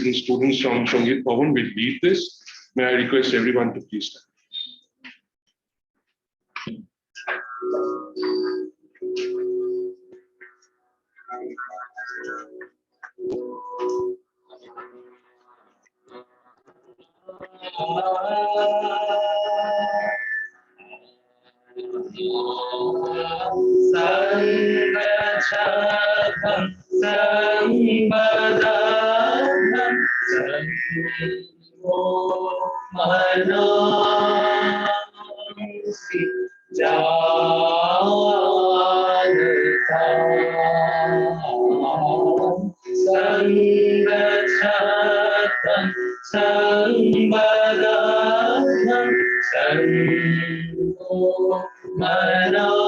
certain students from Sangeet Bhavan will lead this. May I request everyone to please stand. Sangachakam Sambadam Sango Manasi Janata Sangachakam Sambadam Sango Manasi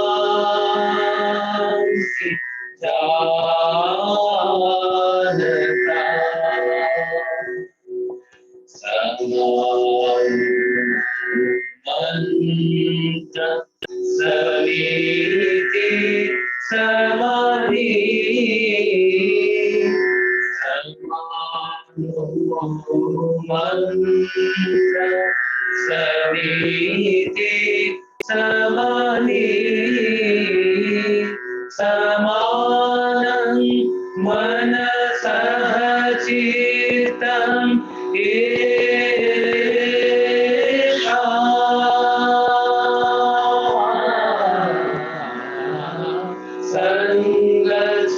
Janata Samanta Saviti Samadhi Samanta Saviti Samadhi Samanam Manasah Chitam Esha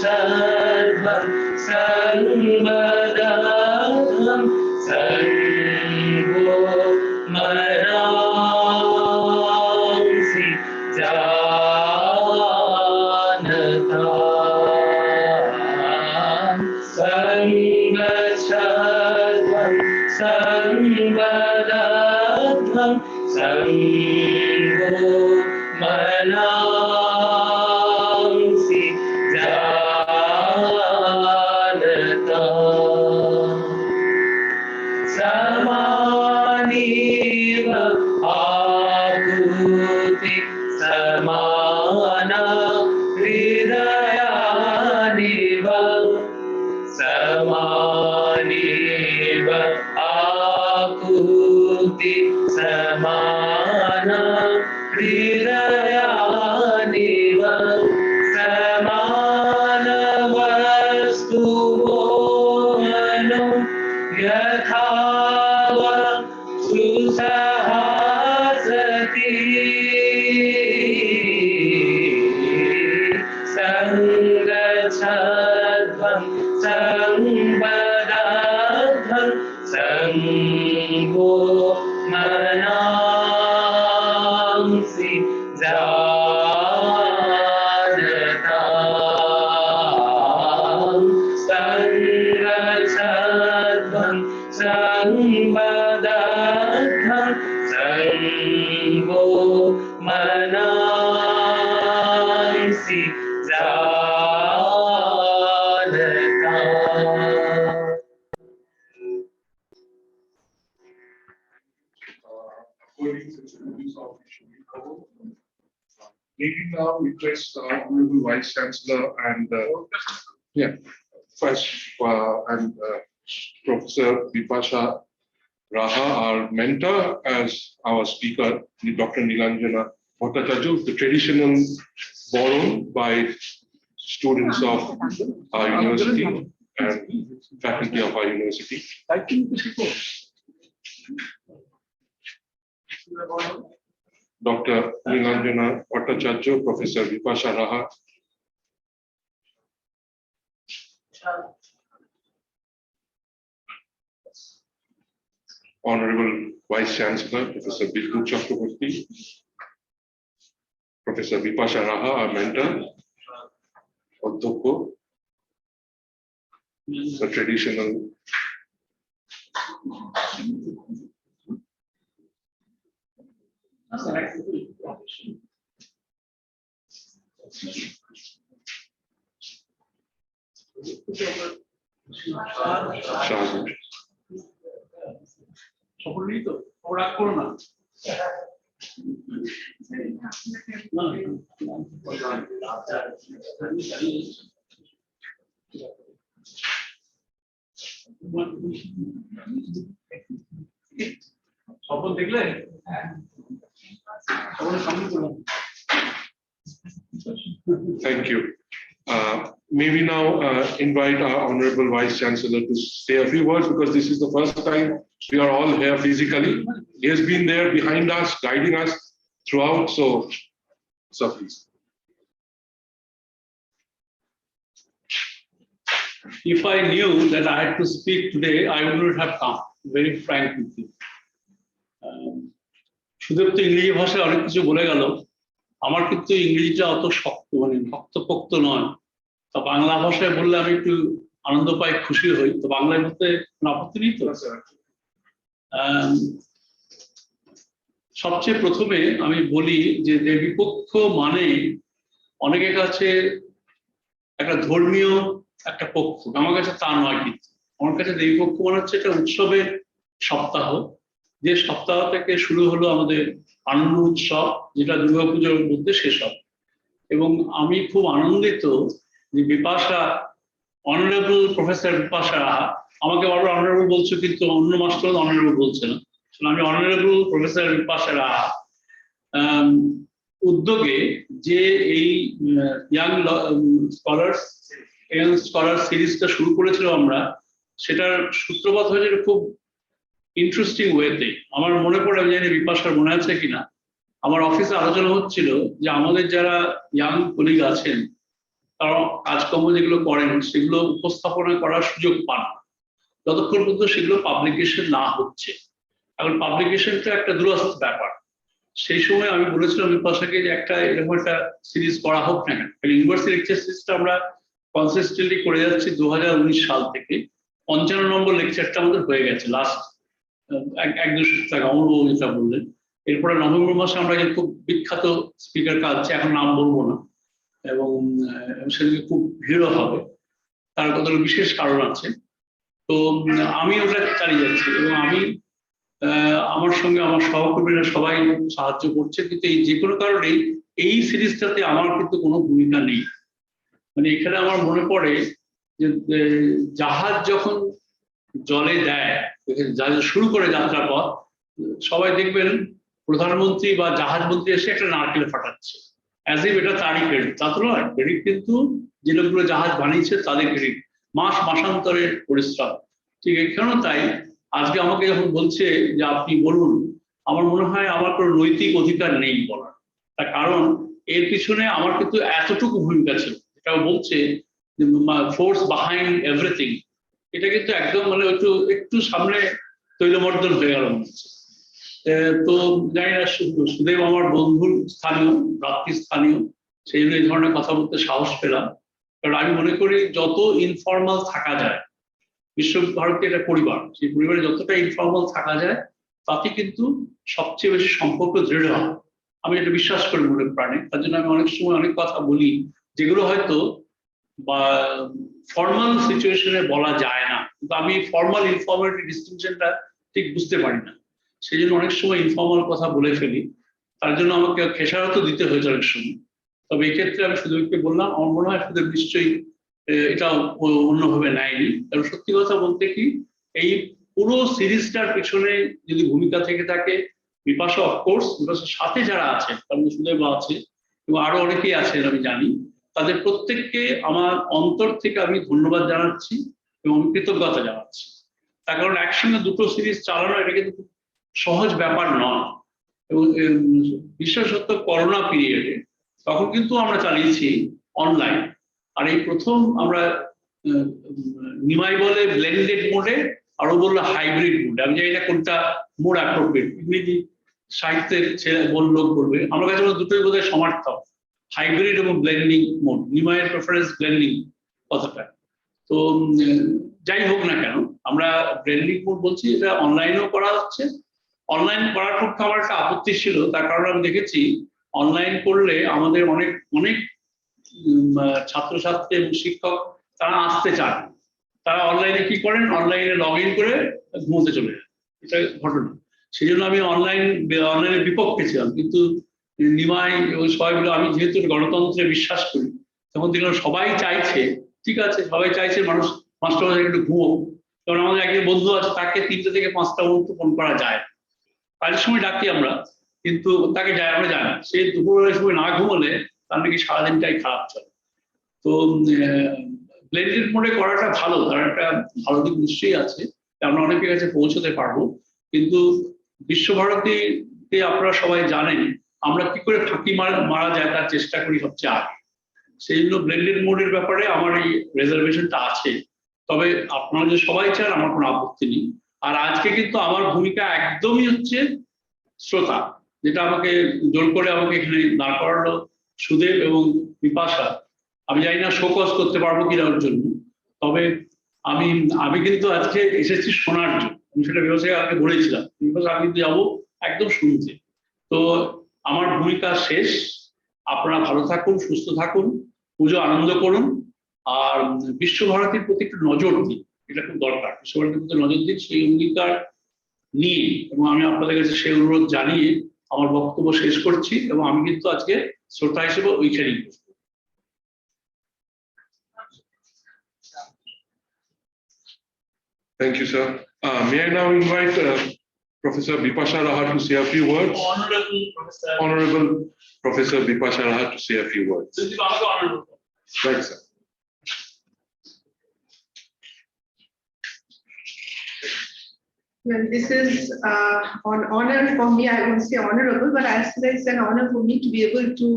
Sangacharvam Sangbadam Sango Manasi Janata Sangacharvam Sangbadam Sango Manasi Janata Samaniva Akuti Samana Hridayaniva Samaniva Akuti Samana Hridayaniva Samana Vastu Mano Yathava Susahasati Sangacharvam Sangbadadham Sango Manamsi Janata Sangacharvam Sangbadadham Sango Manamsi Janata. According to the rules of maybe now request Honorable Vice Chancellor and first and Professor Vipasha Raha, our mentor, as our speaker, Dr. Nilanjana Bhattacharya, the traditional borrowed by students of our university and faculty of our university. Dr. Nilanjana Bhattacharya, Professor Vipasha Raha. Honorable Vice Chancellor, Professor Bisnu Chakraborty, Professor Vipasha Raha, our mentor, Odhoko, the traditional Shahid. সকলেই তো ওরা করো না স্বপ্ন দেখলে সামনে করলাম। Thank you. May we now invite our Honorable Vice Chancellor to say a few words, because this is the first time we are all here physically. He has been there behind us, guiding us throughout. So please. If I knew that I had to speak today, I wouldn't have come. Very frank with you. Sudeb তো ইংরেজি ভাষায় অনেক কিছু বলে গেল, আমার কিন্তু ইংরেজিটা অত শক্ত মানে শক্তপোক্ত নয়। তা বাংলা ভাষায় বললে আমি একটু আনন্দ পাই, খুশি হই। তো বাংলায় বলতে কোনো আপত্তি নেই তো? সবচেয়ে প্রথমে আমি বলি যে দেবীপক্ষ মানে অনেকের কাছে একটা ধর্মীয় একটা পক্ষ, আমার কাছে তা নয়। কিন্তু আমার কাছে দেবীপক্ষ মনে হচ্ছে একটা উৎসবের সপ্তাহ, যে সপ্তাহ থেকে শুরু হলো আমাদের আনন্দ উৎসব, যেটা দুর্গাপুজোর মধ্যে শেষ হবে। এবং আমি খুব আনন্দিত যে বিপাশা, অনারেবল প্রফেসর বিপাশা রাহা, আমাকে বারবার অনারেবল বলছো কিন্তু অন্য মাস্টার অনারেবল বলছে না, আমি অনারেবল প্রফেসর বিপাশা রাহা উদ্যোগে যে এই ইয়াং স্কলার সিরিজটা শুরু করেছিল আমরা, সেটার সূত্রপাত হয়েছে খুব ইন্টারেস্টিং ওয়েতে। আমার মনে পড়ে, আমি জানি বিপাশার মনে আছে কিনা, আমার অফিসে আলোচনা হচ্ছিল যে আমাদের যারা ইয়াং কলিগ আছেন তারা কাজকর্ম যেগুলো করেন সেগুলো উপস্থাপনা করার সুযোগ পান যতক্ষণ পর্যন্ত সেগুলো পাবলিকেশন না হচ্ছে। এখন পাবলিকেশনটা একটা দূরস্থ ব্যাপার। সেই সময় আমি বলেছিলাম বিপাশাকে যে একটা এরকম একটা সিরিজ করা হোক না কেন। ইউনিভার্সিটি লেকচার সিরিজটা আমরা কনসিস্টেন্টলি করে যাচ্ছি 2019 সাল থেকে। 55 নম্বর লেকচারটা আমাদের হয়ে গেছে লাস্ট 1-2 সপ্তাহ আগে, অমরবাবু যেটা বললেন। এরপরে নভেম্বর মাসে আমরা যে খুব বিখ্যাত স্পিকার কাজ, এখন নাম বলবো না, এবং সেদিকে খুব ভিড়ও হবে, তার কতগুলো বিশেষ কারণ আছে। তো আমি ওটা চালিয়ে যাচ্ছি, এবং আমি আমার সঙ্গে আমার সহকর্মীরা সবাই সাহায্য করছে। কিন্তু এই যে কোনো কারণেই এই সিরিজটাতে আমার কিন্তু কোনো ভূমিকা নেই। মানে এখানে আমার মনে পড়ে যে জাহাজ যখন জলে দেয়, জাহাজ শুরু করে যাত্রাপথ, সবাই দেখবেন প্রধানমন্ত্রী বা জাহাজ মন্ত্রী এসে একটা নারকেল ফাটাচ্ছে, অ্যাজ ইফ এটা তারই ক্রেডিট। তা তো নয়, ক্রেডিট কিন্তু যে লোকগুলো জাহাজ বানিয়েছে তাদের ক্রেডিট, মাসান্তরের পরিশ্রম। ঠিক এখানেও তাই। আজকে আমাকে যখন বলছে যে আপনি বলুন, আমার মনে হয় আমার কোনো নৈতিক অধিকার নেই বলার। তার কারণ এর পিছনে আমার কিন্তু এতটুকু ভূমিকা ছিল, এটাও বলছে ফোর্স বিহাইন্ড এভরিথিং। এটা কিন্তু একদম মানে একটু সামনে তৈলবর্ধন হয়ে গেল। তো জানি না, সুদেব আমার বন্ধুর স্থানীয়, স্থানীয়, সেই জন্য এই ধরনের কথা বলতে সাহস পেলাম। কারণ আমি মনে করি যত ইনফর্মাল থাকা যায়, বিশ্বভারতী একটা পরিবার, সেই পরিবারে যতটা ইনফর্মাল থাকা যায় তাতে কিন্তু সবচেয়ে বেশি সম্পর্ক দৃঢ় হয়। আমি এটা বিশ্বাস করি মনে প্রাণে। তার জন্য আমি অনেক সময় অনেক কথা বলি যেগুলো হয়তো বা ফর্মাল সিচুয়েশনে বলা যায় না, কিন্তু আমি ফর্মাল ইনফর্মাল ডিস্টিংশনটা ঠিক বুঝতে পারি না, সেই জন্য অনেক সময় ইনফর্মাল কথা বলে ফেলি। তার জন্য আমাকে খেসারত দিতে হয়েছে অনেক সময়। তবে এই ক্ষেত্রে আমি সুদেবকে বললাম, আমার মনে হয় সুদেব নিশ্চয়ই এটা অন্যভাবে নেয়নি। কারণ সত্যি কথা বলতে কি, এই পুরো সিরিজটার পিছনে যদি ভূমিকা থেকে থাকে বিপাশা, অফকোর্স বিপাশার সাথে যারা আছে, তার মধ্যে সুদেব আছে এবং আরো অনেকেই আছেন আমি জানি, তাদের প্রত্যেককে আমার অন্তর থেকে আমি ধন্যবাদ জানাচ্ছি এবং কৃতজ্ঞতা জানাচ্ছি। তার কারণ একসঙ্গে দুটো সিরিজ চালানো এটা কিন্তু খুব সহজ ব্যাপার নয়। এবং বিশেষত করোনা পিরিয়ডে তখন কিন্তু আমরা চালিয়েছি অনলাইন, আর এই প্রথম আমরা নিমাই বলে ব্লেন্ডেড মোডে, আরো বললো হাইব্রিড মোড। আমি জানি না কোনটা মোড অ্যাপ্রোপ্রিয়েট, ইংরেজি সাহিত্যের লোক বলবে, আমার কাছে দুটোই বোধহয় সমার্থক, হাইব্রিড এবং ব্লেন্ডিং মোড। নিমাইয়ের প্রেফারেন্স ব্লেন্ডিং কথাটা। তো যাই হোক না কেন, আমরা ব্লেন্ডিং মোড বলছি, এটা অনলাইনেও করা হচ্ছে। অনলাইন করার পক্ষে আমার একটা আপত্তি ছিল, তার কারণ আমি দেখেছি অনলাইন করলে আমাদের অনেক অনেক ছাত্রছাত্রী এবং শিক্ষক তারা আসতে চান। তারা অনলাইনে কি করেন, অনলাইনে লগ ইন করে ঘুমোতে চলে যায়, এটা ঘটনা। সেই জন্য আমি অনলাইনের বিপক্ষে ছিলাম। কিন্তু নিমাই ওই সবাই মিলে, আমি যেহেতু গণতন্ত্রে বিশ্বাস করি, তখন দেখলাম সবাই চাইছে, ঠিক আছে সবাই চাইছে মানুষ মাস্টারমশাই একটু ঘুমো, কারণ আমাদের একজন বন্ধু আছে, তাকে 3টে থেকে 5টা মুহূর্ত ফোন করা যায়, কাজের সময় ডাকি আমরা, কিন্তু তাকে আমরা জানি সে দুপুরের সময় না ঘুমোলে তার নাকি সারাদিনটাই খারাপ চলে। তো ব্লেন্ডেড মোডে করাটা ভালো, তার একটা ভালো দিক নিশ্চয়ই আছে, আমরা অনেকের কাছে পৌঁছতে পারবো। কিন্তু বিশ্বভারতীতে আপনারা সবাই জানেন আমরা কি করে ফাঁকি মারা যায় তার চেষ্টা করি সবচেয়ে আগে। সেই জন্য ব্লেন্ডেড মোডের ব্যাপারে আমার এই রিজার্ভেশনটা আছে। তবে আপনারা যে সবাই চান আমার কোনো আপত্তি নেই। আর আজকে কিন্তু আমার ভূমিকা একদমই হচ্ছে শ্রোতা, যেটা আমাকে জোর করে আমাকে এখানে দাঁড় করালো সুদেব এবং বিপাশা। আমি জানি না শোকজ করতে পারবো কিনা ওর জন্য, তবে আমি কিন্তু আজকে এসেছি শোনার জন্য। আমি সেটা বিপাশাকে আগে বলেছিলাম, বিপাশা আমি কিন্তু যাবো একদম শুনতে। তো আমার ভূমিকা শেষ। আপনারা ভালো থাকুন, সুস্থ থাকুন, পুজো আনন্দ করুন, আর বিশ্বভারতীর প্রতি একটু নজর দিন, এটা খুব দরকার। বিশ্বভারতীর প্রতি নজর দিন, সেই অঙ্গীকার নিয়ে এবং আমি আপনাদের কাছে সেই অনুরোধ জানিয়ে আমার বক্তব্য শেষ করছি। এবং আমি কিন্তু আজকে শ্রোতা হিসেবে ওইখানেই বসবো। Thank you, sir. May I now invite Professor Bipasha Raha to say a few words? Honorable Professor Bipasha Raha to say a few words. Right, sir. Well, this is an honor for me. I won't say honorable, but it's an honor for me to be able to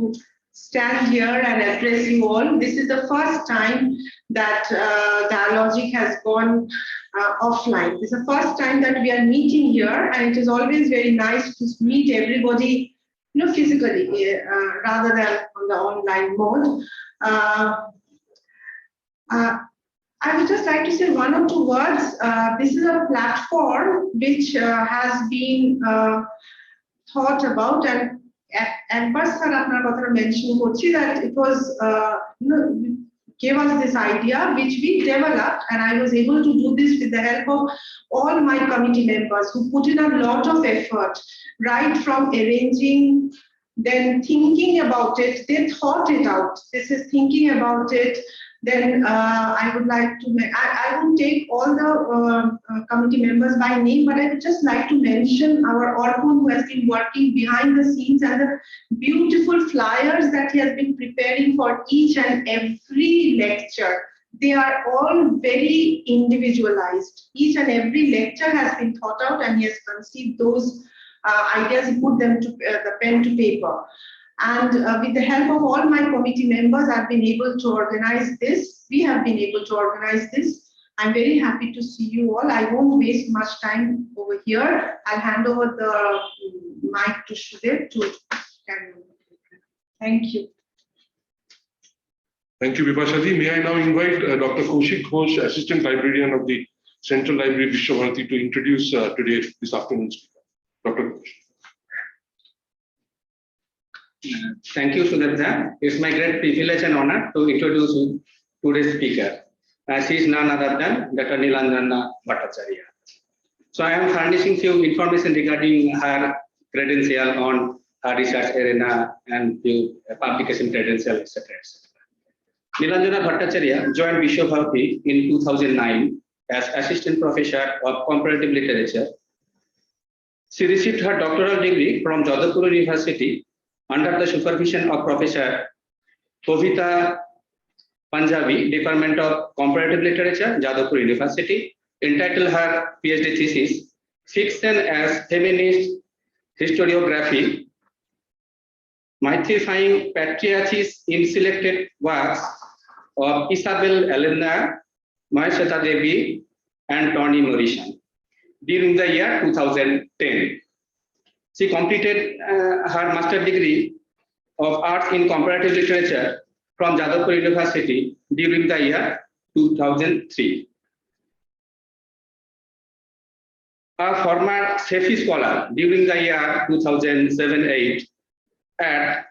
stand here and address you all. This is the first time that Dialogic has gone offline. This is the first time that we are meeting here, and it is always very nice to meet everybody, physically rather than on the online mode. I would just like to say one or two words. This is a platform which has been thought about, and একবার sir আপনার কথা mention করছি that it was gave us this idea which we developed, and I was able to do this with the help of all my committee members who put in a lot of effort, right from arranging, then thinking about it, they thought it out. This is thinking about it. Then I would like to, I won't take all the committee members by name, but I would just like to mention our Orkun, who has been working behind the scenes, and the beautiful flyers that he has been preparing for each and every lecture. They are all very individualized. Each and every lecture has been thought out, and he has conceived those ideas, put them to the pen to paper. And with the help of all my committee members, I've been able to organize this. We have been able to organize this. I'm very happy to see you all. I won't waste much time over here. I'll hand over the mic to Shudev to carry on. Thank you. Thank you, Bipasha ji. May I now invite Dr. Kaushik Ghosh, Assistant Librarian of the Central Library Visva-Bharati, to introduce this afternoon's speaker. Dr. Ghosh. Thank you, Sudhirda. It's my great privilege and honor to introduce today's speaker. She is none other than Dr. Nilanjana Bhattacharya. So I am furnishing few information regarding her credential on her research arena and few publication credential, etc. Nilanjana Bhattacharya joined Visva-Bharati in 2009 as Assistant Professor of Comparative Literature. She received her doctoral degree from Jadavpur University under the supervision of Professor Kovita Punjabi, Department of Comparative Literature, Jadavpur University, entitled her PhD thesis, Fiction as Feminist Historiography, Mystifying Patriarchies in Selected Works of Isabel Elena, Maheshweta Devi, and Toni Morrison, during the year 2010. She completed her master's degree of arts in comparative literature from Jadavpur University during the year 2003. A former SEFI scholar during the year 2007-8 at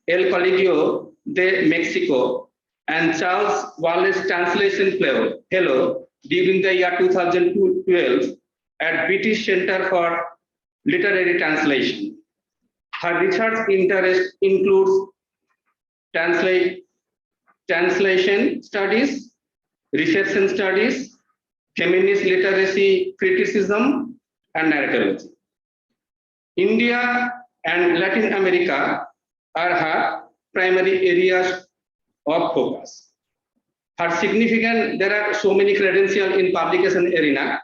El Colegio de Mexico and Charles Wallace Translation Fellow during the year 2012 at British Center for Literary Translation. Her research interest includes translation studies, reception studies, feminist literacy, criticism, and narratology. India and Latin America are her primary areas of focus. There are so many credentials in publication arena.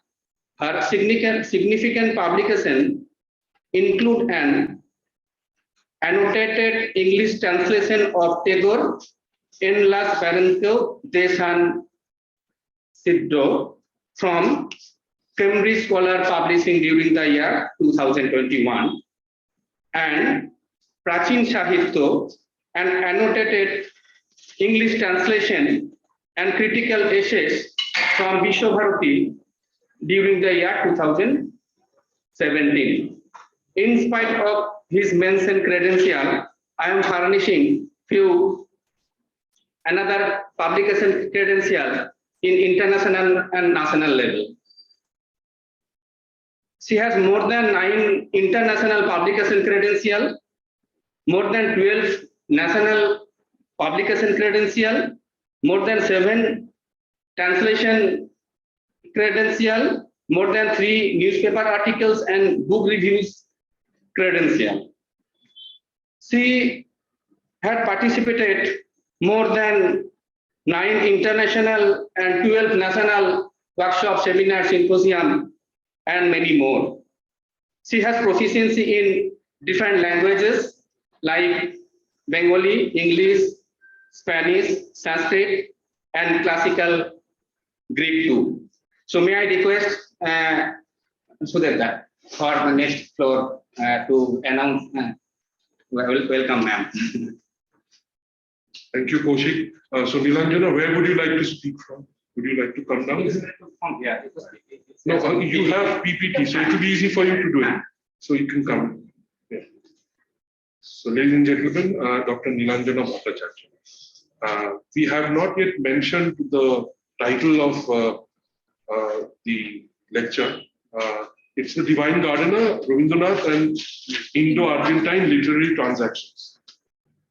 Her significant publication include an annotated English translation of Tagore in Las Barranco de San Isidro from Cambridge Scholar Publishing during the year 2021, and Prachin Sahitya, an annotated English translation and critical essays from Visva-Bharati during the year 2017. In spite of his mentioned credential, I am furnishing few another publication credential in international and national level. She has more than 9 international publication credential, more than 12 national publication credential, more than 7 translation credential, more than 3 newspaper articles and book reviews credential. She had participated more than 9 international and 12 national workshop, seminar, symposium, and many more. She has proficiency in different languages like Bengali, English, Spanish, Sanskrit, and classical Greek too. So may I request Sudheta for the next floor to announce. Welcome, ma'am. Thank you, Kaushik. So Nilanjana, where would you like to speak from? Would you like to come down? Yeah. No, you have PPT, so it will be easy for you to do it. So you can come. Yeah. So ladies and gentlemen, Dr. Nilanjana Bhattacharya. We have not yet mentioned the title of the lecture. It's The Divine Gardener, Rabindranath and Indo-Argentine Literary Transactions.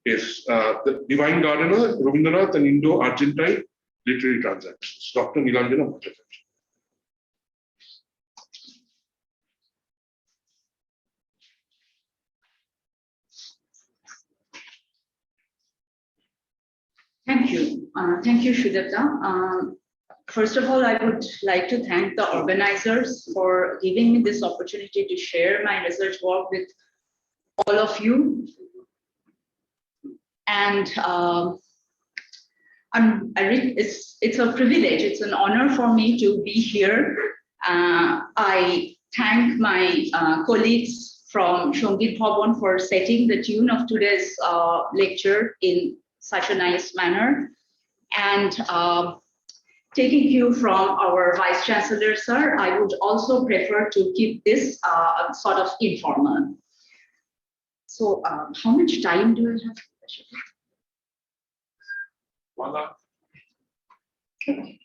Yes, The Divine Gardener, Rabindranath and Indo-Argentine Literary Transactions. Dr. Nilanjana Bhattacharya. Thank you. Thank you, Sudheta. First of all, I would like to thank the organizers for giving me this opportunity to share my research work with all of you. And it's a privilege, it's an honor for me to be here. I thank my colleagues from Shongit Bhavan for setting the tune of today's lecture in such a nice manner. And taking cue from our Vice Chancellor, sir, I would also prefer to keep this sort of informal. So how much time do I have? Voila. Okay.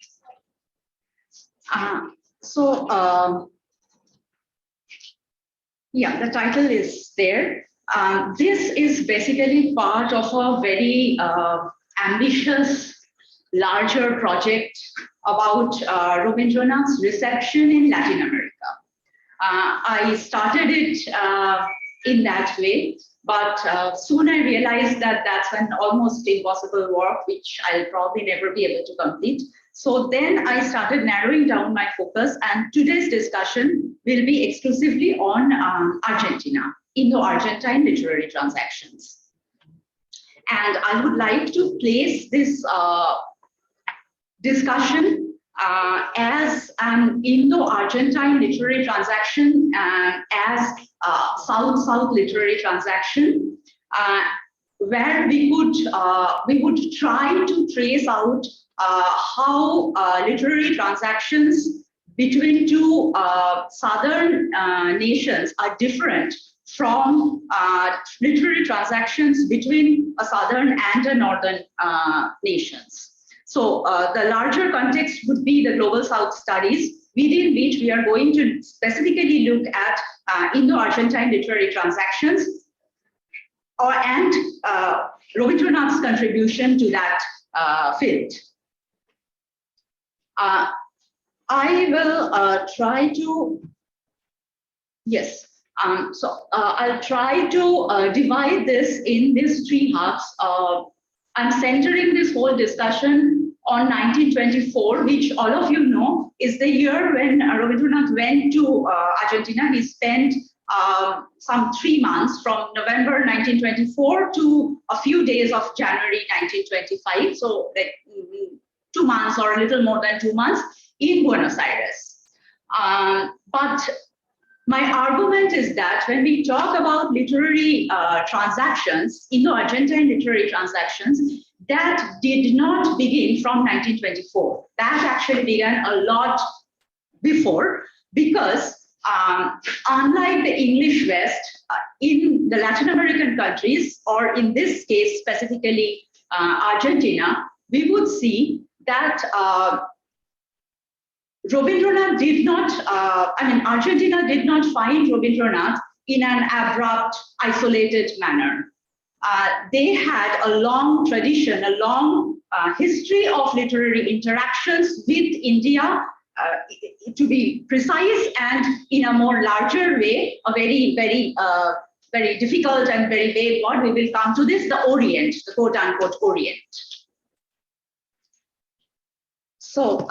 Yeah, the title is there. This is basically part of a very ambitious, larger project about Rabindranath's reception in Latin America. I started it in that way, but soon I realized that that's an almost impossible work, which I'll probably never be able to complete. So then I started narrowing down my focus, and today's discussion will be exclusively on Argentina, Indo-Argentine literary transactions. And I would like to place this discussion as an Indo-Argentine literary transaction and as South-South literary transaction, where we would try to trace out how literary transactions between two southern nations are different from literary transactions between a southern and a northern nations. So the larger context would be the Global South studies, within which we are going to specifically look at Indo-Argentine literary transactions and Rabindranath's contribution to that field. I will try to, yes. I'll try to divide this in these three halves. I'm centering this whole discussion on 1924, which all of you know is the year when Rabindranath went to Argentina. He spent some 3 months from November 1924 to a few days of January 1925. So like 2 months or a little more than 2 months in Buenos Aires. But my argument is that when we talk about literary transactions, Indo-Argentine literary transactions, that did not begin from 1924. That actually began a lot before, because unlike the English West, in the Latin American countries, or in this case specifically Argentina, we would see that Rabindranath did not, Argentina did not find Rabindranath in an abrupt, isolated manner. They had a long tradition, a long history of literary interactions with India, to be precise, and in a more larger way, a very, very, very difficult and very vague word. We will come to this, the Orient, the quote unquote Orient. So,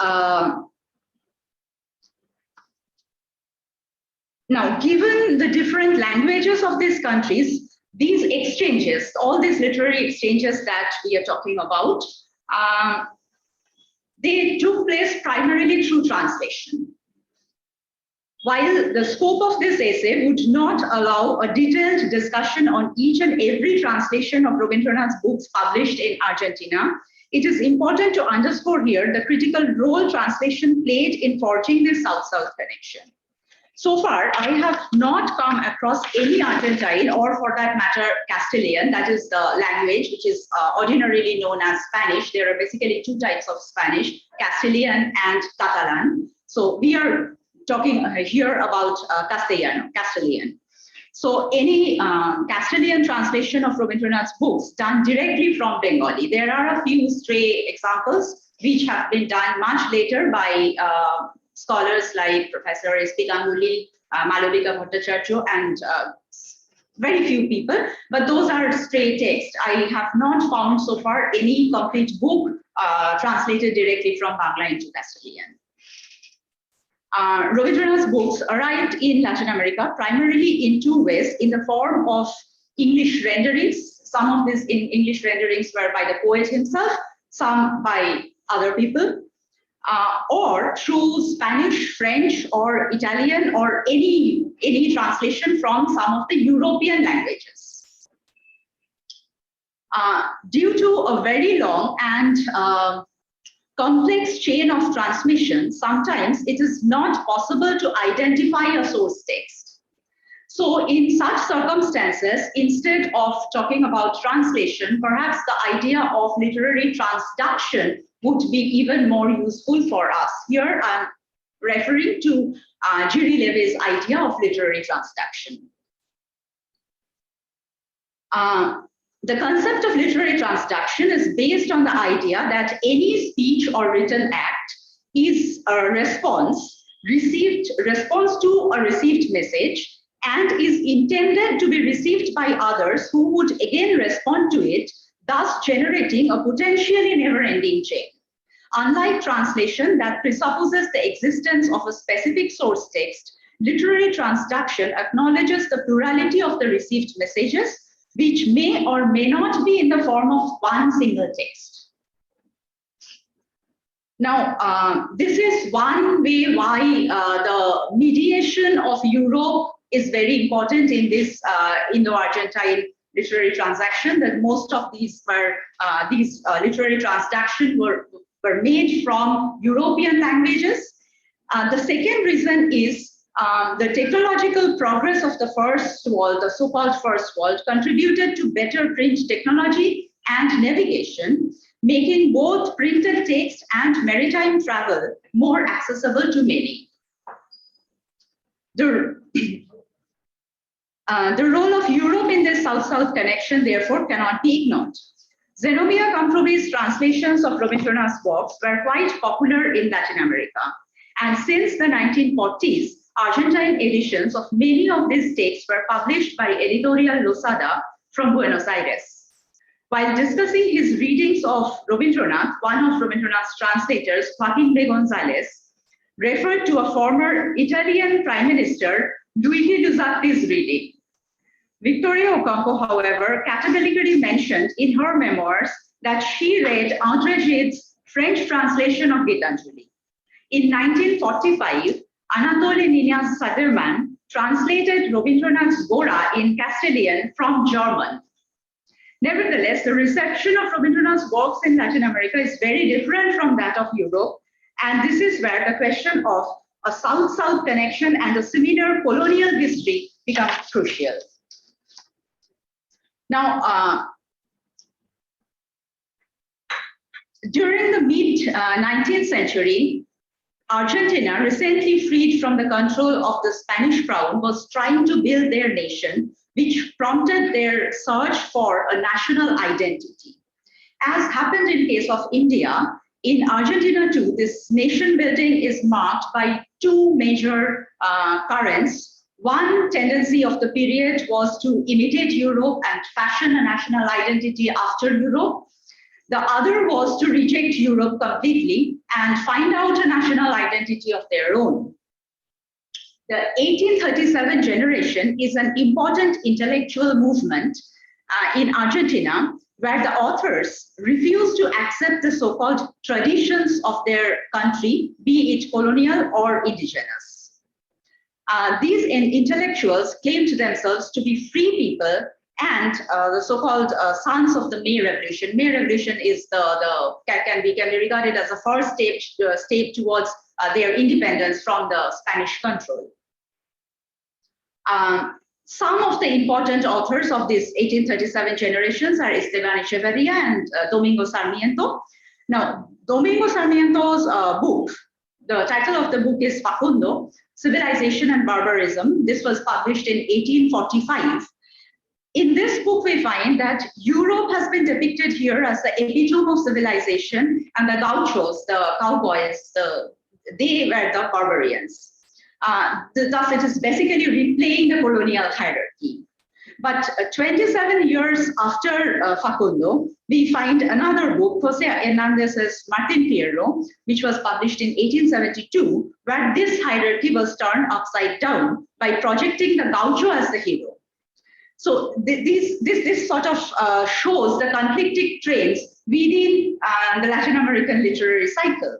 now, given the different languages of these countries, these exchanges, all these literary exchanges that we are talking about, they took place primarily through translation. While the scope of this essay would not allow a detailed discussion on each and every translation of Rabindranath's books published in Argentina, it is important to underscore here the critical role translation played in forging this South-South connection. So far, I have not come across any Argentine, or for that matter, Castilian, that is the language which is ordinarily known as Spanish. There are basically two types of Spanish, Castilian and Catalan. So we are talking here about Castilian. So any Castilian translation of Rabindranath's books done directly from Bengali. There are a few stray examples which have been done much later by scholars like Professor S.P. Ganguly, Nilanjana Bhattacharya, and very few people, but those are stray texts. I have not found so far any complete book translated directly from Bangla into Castilian. Rabindranath's books arrived in Latin America primarily in two ways: in the form of English renderings. Some of these English renderings were by the poet himself, some by other people, or through Spanish, French, or Italian, or any translation from some of the European languages. Due to a very long and complex chain of transmission, sometimes it is not possible to identify a source text. So in such circumstances, instead of talking about translation, perhaps the idea of literary transduction would be even more useful for us. Here I'm referring to Giri Levy's idea of literary transduction. The concept of literary transduction is based on the idea that any speech or written act is a response to a received message, and is intended to be received by others who would again respond to it, thus generating a potentially never-ending chain. Unlike translation that presupposes the existence of a specific source text, literary transduction acknowledges the plurality of the received messages, which may or may not be in the form of one single text. Now, this is one way why the mediation of Europe is very important in this Indo-Argentine literary transaction, that most of these were literary transactions were made from European languages. The second reason is the technological progress of the First World, the so-called First World, contributed to better print technology and navigation, making both printed text and maritime travel more accessible to many. The role of Europe in this South-South connection, therefore, cannot be ignored. Zenobia Comprobi's translations of Rabindranath's works were quite popular in Latin America, And since the 1940s, Argentine editions of many of these texts were published by Editorial Losada from Buenos Aires. While discussing his readings of Rabindranath, one of Rabindranath's translators, Joaquin de González, referred to a former Italian Prime Minister, Luigi Luzzatti's reading. Victoria Ocampo, however, categorically mentioned in her memoirs that she read André Gide's French translation of Gitanjali. In 1945, Anatole Niñas Suderman translated Rabindranath's Gora in Castilian from German. Nevertheless, the reception of Rabindranath's works in Latin America is very different from that of Europe, and this is where the question of a South-South connection and a similar colonial history becomes crucial. Now, during the mid-19th century, Argentina, recently freed from the control of the Spanish crown, was trying to build their nation, which prompted their search for a national identity. As happened in case of India, in Argentina too, this nation building is marked by two major currents. One tendency of the period was to imitate Europe and fashion a national identity after Europe. The other was to reject Europe completely and find out a national identity of their own. The 1837 generation is an important intellectual movement in Argentina, where the authors refuse to accept the so-called traditions of their country, be it colonial or indigenous. These intellectuals claimed themselves to be free people and the so-called sons of the May Revolution. May Revolution is can be regarded as a first step towards their independence from the Spanish control. Some of the important authors of this 1837 generations are Esteban Echeverría and Domingo Sarmiento. Now, Domingo Sarmiento's book, the title of the book is Facundo, Civilization and Barbarism. This was published in 1845. In this book, we find that Europe has been depicted here as the epitome of civilization, and the gauchos, the cowboys, they were the barbarians. Thus, it is basically replaying the colonial hierarchy. But 27 years after Facundo, we find another book, José Hernández's Martín Fierro, which was published in 1872, where this hierarchy was turned upside down by projecting the gaucho as the hero. So this sort of shows the conflicting trends within the Latin American literary cycle.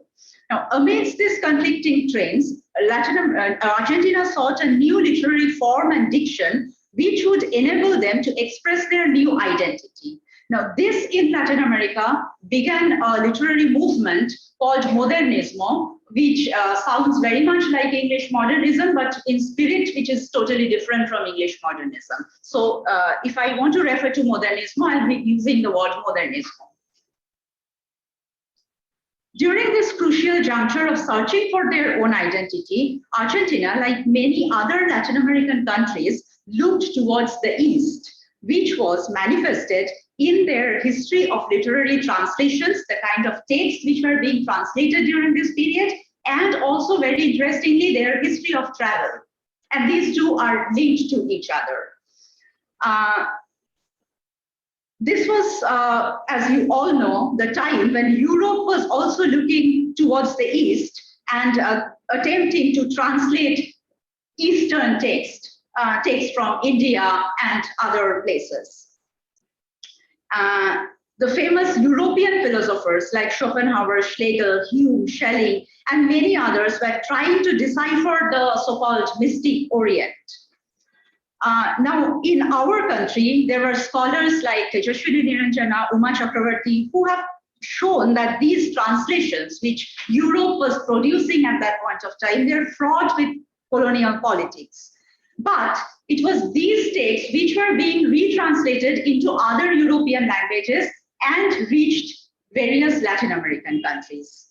Now, amidst these conflicting trends, Argentina sought a new literary form and diction which would enable them to express their new identity. Now, this in Latin America began a literary movement called Modernismo, which sounds very much like English modernism, but in spirit, which is totally different from English modernism. So if I want to refer to Modernismo, I'll be using the word Modernismo. During this crucial juncture of searching for their own identity, Argentina, like many other Latin American countries, looked towards the East, which was manifested in their history of literary translations, the kind of texts which were being translated during this period, and also very interestingly, their history of travel. And these two are linked to each other. This was, as you all know, the time when Europe was also looking towards the East and attempting to translate Eastern texts from India and other places. The famous European philosophers like Schopenhauer, Schlegel, Hume, Schelling, and many others were trying to decipher the so-called mystic Orient. Now, in our country, there were scholars like Tejaswini Nilanjana, Uma Chakravarti, who have shown that these translations, which Europe was producing at that point of time, they're fraught with colonial politics. But it was these texts which were being retranslated into other European languages and reached various Latin American countries.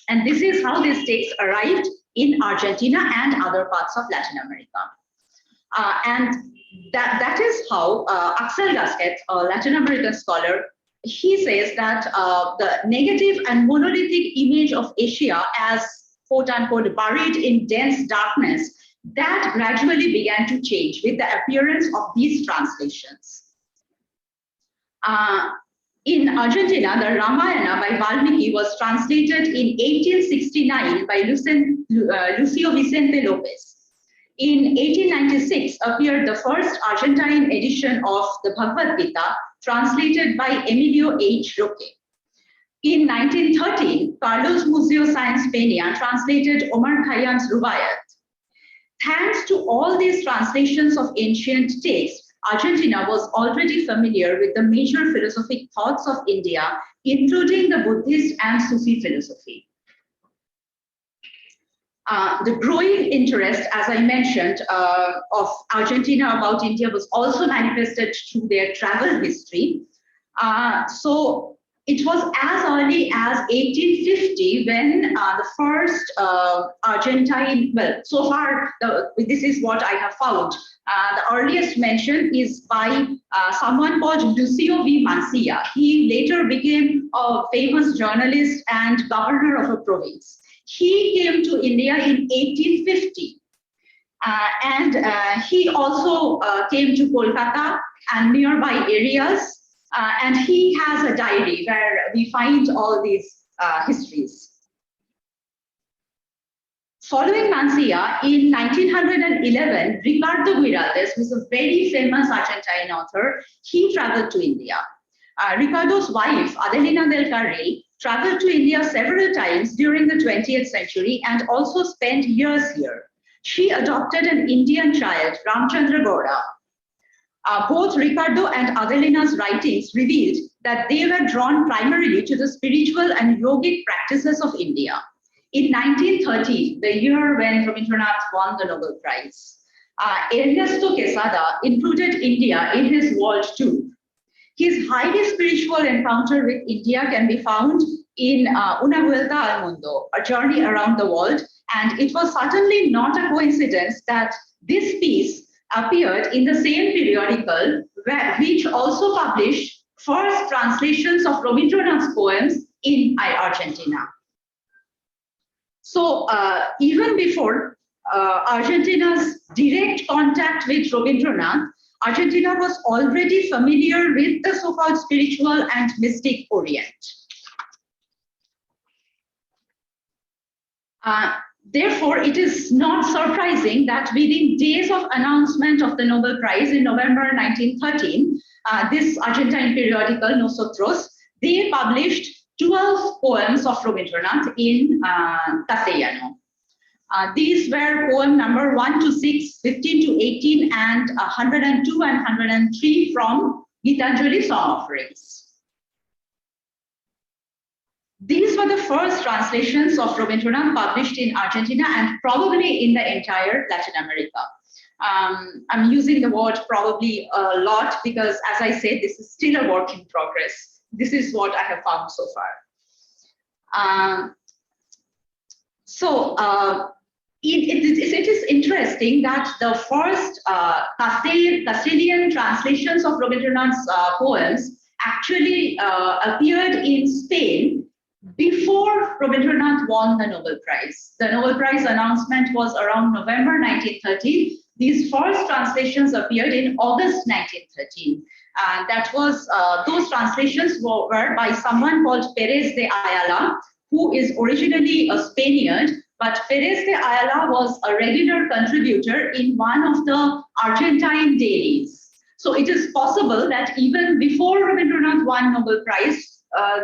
And this is how these texts arrived in Argentina and other parts of Latin America. And that is how Axel Gasquet, a Latin American scholar, he says that the negative and monolithic image of Asia as quote unquote buried in dense darkness, that gradually began to change with the appearance of these translations. In Argentina, the Ramayana by Valmiki was translated in 1869 by Lucio Vicente Lopez. In 1896 appeared the first Argentine edition of the Bhagavad Gita, translated by Emilio H. Roque. In 1913, Carlos Museo Sáenz Peña translated Omar Khayyam's Rubaiyat. Thanks to all these translations of ancient texts, Argentina was already familiar with the major philosophic thoughts of India, including the Buddhist and Sufi philosophy. The growing interest, as I mentioned, of Argentina about India was also manifested through their travel history. So it was as early as 1850 when the first Argentine, well, so far, this is what I have found. The earliest mention is by someone called Lucio V. Mancia. He later became a famous journalist and governor of a province. He came to India in 1850. And he also came to Kolkata and nearby areas. And he has a diary where we find all these histories. Following Mancia, in 1911, Ricardo Guiraldes, who is a very famous Argentine author, he traveled to India. Ricardo's wife, Adelina del Carril, traveled to India several times during the 20th century and also spent years here. She adopted an Indian child, Ramchandra Gowda. Both Ricardo and Adelina's writings revealed that they were drawn primarily to the spiritual and yogic practices of India. In 1930, the year when Rabindranath won the Nobel Prize, Ernesto Quesada included India in his world tour. His highly spiritual encounter with India can be found in Una Vuelta al Mundo, a journey around the world, and it was certainly not a coincidence that this piece appeared in the same periodical, which also published first translations of Rabindranath's poems in Argentina. So even before Argentina's direct contact with Rabindranath, Argentina was already familiar with the so-called spiritual and mystic Orient. Therefore, it is not surprising that within days of announcement of the Nobel Prize in November 1913, this Argentine periodical, Nosotros, they published 12 poems of Rabindranath in Castellano. These were poem number 1 to 6, 15 to 18, and 102 and 103 from Gitanjali Song Offerings. These were the first translations of Rabindranath published in Argentina and probably in the entire Latin America. I'm using the word probably a lot because, as I said, this is still a work in progress. This is what I have found so far. It is interesting that the first Castilian translations of Rabindranath's poems actually appeared in Spain before Rabindranath won the Nobel Prize. The Nobel Prize announcement was around November 1913. These first translations appeared in August 1913. That was, those translations were by someone called Pérez de Ayala, who is originally a Spaniard, but Pérez de Ayala was a regular contributor in one of the Argentine dailies. So it is possible that even before Rabindranath won Nobel Prize,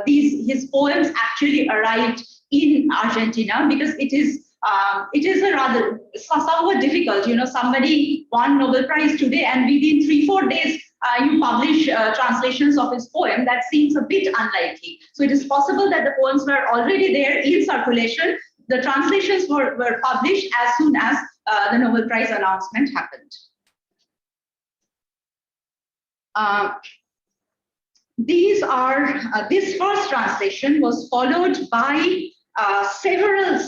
his poems actually arrived in Argentina, because it is a rather somewhat difficult. You know, somebody won Nobel Prize today, and within 3-4 days you publish translations of his poem. That seems a bit unlikely. So it is possible that the poems were already there in circulation. The translations were published as soon as the Nobel Prize announcement happened. This first translation was followed by several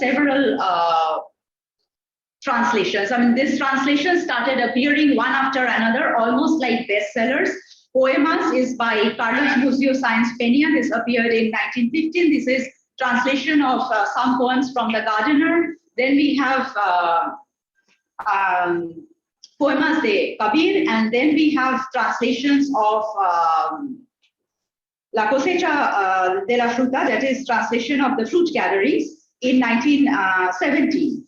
translations. I mean, these translations started appearing one after another, almost like bestsellers. Poemas is by Carlos Museo Sáenz Peña. This appeared in 1915. This is translation of some poems from The Gardener. Then we have Poemas de Kabir, and then we have translations of La Cosecha de la Fruta, that is translation of the Fruit Galleries in 1917.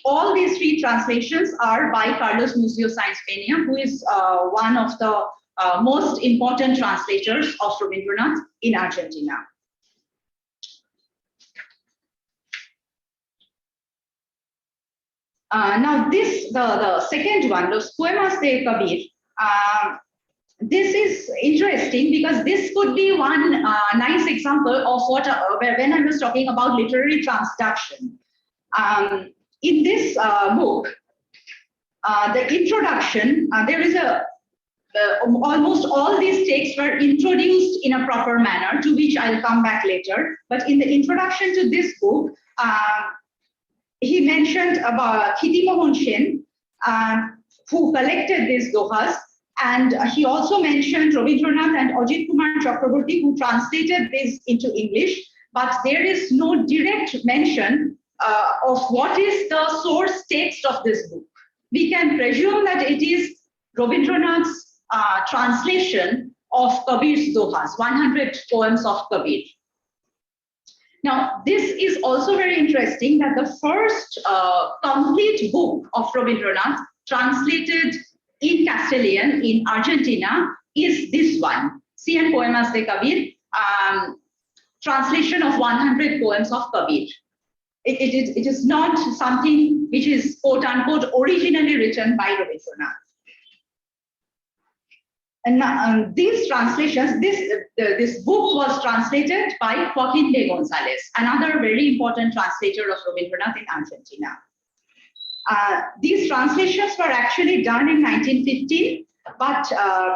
All these three translations are by Carlos Mucio Sáenz Peña, who is one of the most important translators of Rabindranath in Argentina. Now this, the second one, Los Poemas de Kabir, this is interesting because this could be one nice example of what, when I was talking about literary transduction. In this book, the introduction, there is almost all these texts were introduced in a proper manner, to which I'll come back later. But in the introduction to this book, he mentioned about Khiti Mohan Sen, who collected these dohas, and he also mentioned Rabindranath and Ajit Kumar Chakraborty, who translated this into English. But there is no direct mention of what is the source text of this book. We can presume that it is Rabindranath's translation of Kabir's dohas, 100 poems of Kabir. Now, this is also very interesting that the first complete book of Rabindranath translated in Castilian in Argentina is this one, Cien Poemas de Kabir, translation of 100 poems of Kabir. It is not something which is quote unquote originally written by Rabindranath. And these translations, this book was translated by Joaquín de González, another very important translator of Rabindranath in Argentina. These translations were actually done in 1915, but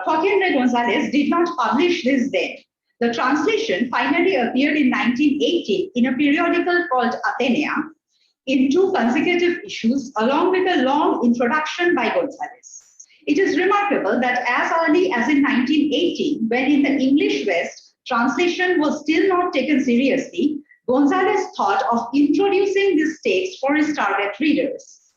Joaquín de González did not publish this then. The translation finally appeared in 1980 in a periodical called Atenea in 2 consecutive issues, along with a long introduction by González. It is remarkable that as early as in 1980, when in the English West, translation was still not taken seriously, González thought of introducing this text for his target readers.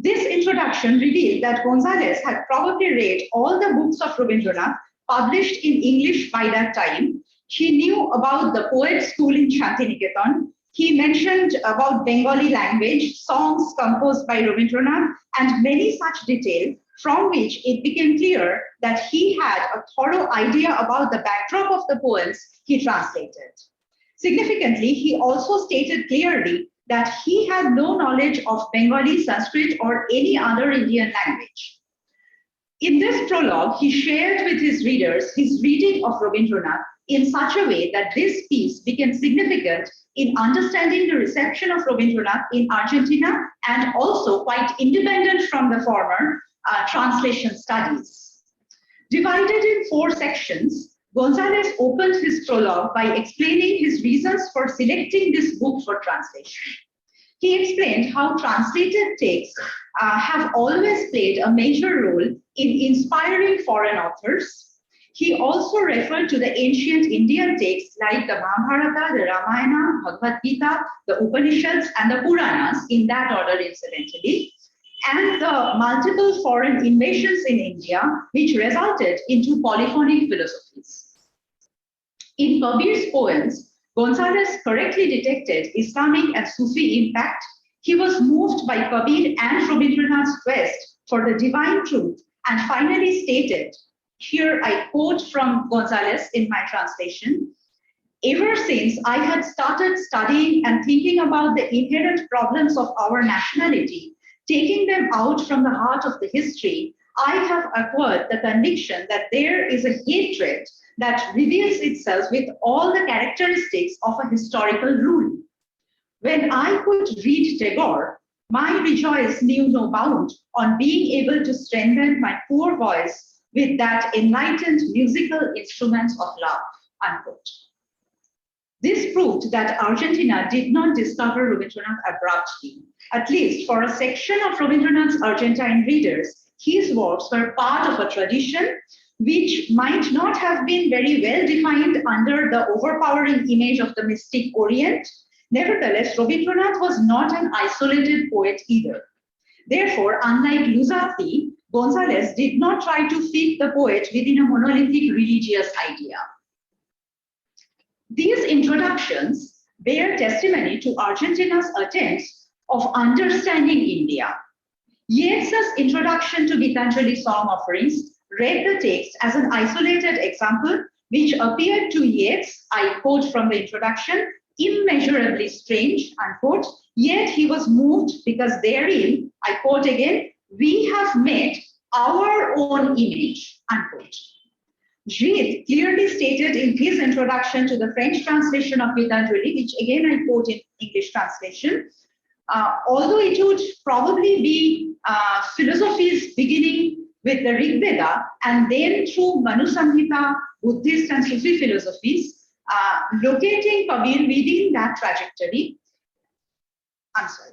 This introduction revealed that González had probably read all the books of Rabindranath published in English by that time. He knew about the poet school in Shantiniketan. He mentioned about Bengali language, songs composed by Rabindranath, and many such details, from which it became clear that he had a thorough idea about the backdrop of the poems he translated. Significantly, he also stated clearly that he had no knowledge of Bengali, Sanskrit, or any other Indian language. In this prologue, he shared with his readers his reading of Rabindranath in such a way that this piece became significant in understanding the reception of Rabindranath in Argentina, and also quite independent from the former translation studies. Divided in 4 sections, González opened his prologue by explaining his reasons for selecting this book for translation. He explained how translated texts have always played a major role in inspiring foreign authors. He also referred to the ancient Indian texts like the Mahabharata, the Ramayana, Bhagavad Gita, the Upanishads, and the Puranas, in that order incidentally, and the multiple foreign invasions in India, which resulted into polyphonic philosophies. In Kabir's poems, González correctly detected Islamic and Sufi impact. He was moved by Kabir and Rabindranath's quest for the divine truth, and finally stated, here I quote from González in my translation, "Ever since I had started studying and thinking about the inherent problems of our nationality, taking them out from the heart of the history, I have acquired the conviction that there is a hatred that reveals itself with all the characteristics of a historical rule. When I could read Tagore, my rejoice knew no bound on being able to strengthen my poor voice with that enlightened musical instrument of love," unquote. This proved that Argentina did not discover Rabindranath abruptly. At least for a section of Rabindranath's Argentine readers, his works were part of a tradition which might not have been very well defined under the overpowering image of the mystic Orient. Nevertheless, Rabindranath was not an isolated poet either. Therefore, unlike Luzzati, Gonzalez did not try to fit the poet within a monolithic religious idea. These introductions bear testimony to Argentina's attempts of understanding India. Yeats's introduction to Gitanjali song offerings read the text as an isolated example, which appeared to Yeats, I quote from the introduction, immeasurably strange, unquote, yet he was moved because therein, I quote again, we have met our own image, unquote. Gide clearly stated in his introduction to the French translation of Gitanjali, which again I quote in English translation, although it would probably be philosophies beginning with the Rig Veda and then through Manu Samhita, Buddhist and Sufi philosophies, locating Kabir within that trajectory. I'm sorry.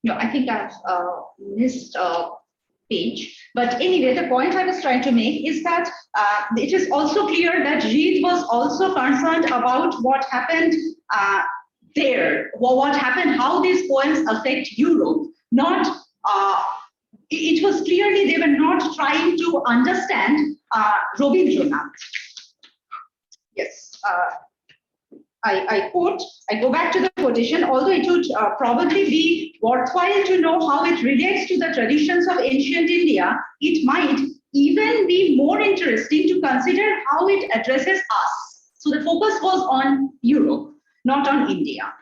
No, I think I've missed a page. But anyway, the point I was trying to make is that it is also clear that Gide was also concerned about what happened there, what happened, how these poems affect Europe. Not, it was clearly they were not trying to understand Rabindranath. Yes. I quote, I go back to the quotation, although it would probably be worthwhile to know how it relates to the traditions of ancient India, it might even be more interesting to consider how it addresses us. So the focus was on Europe, not on India.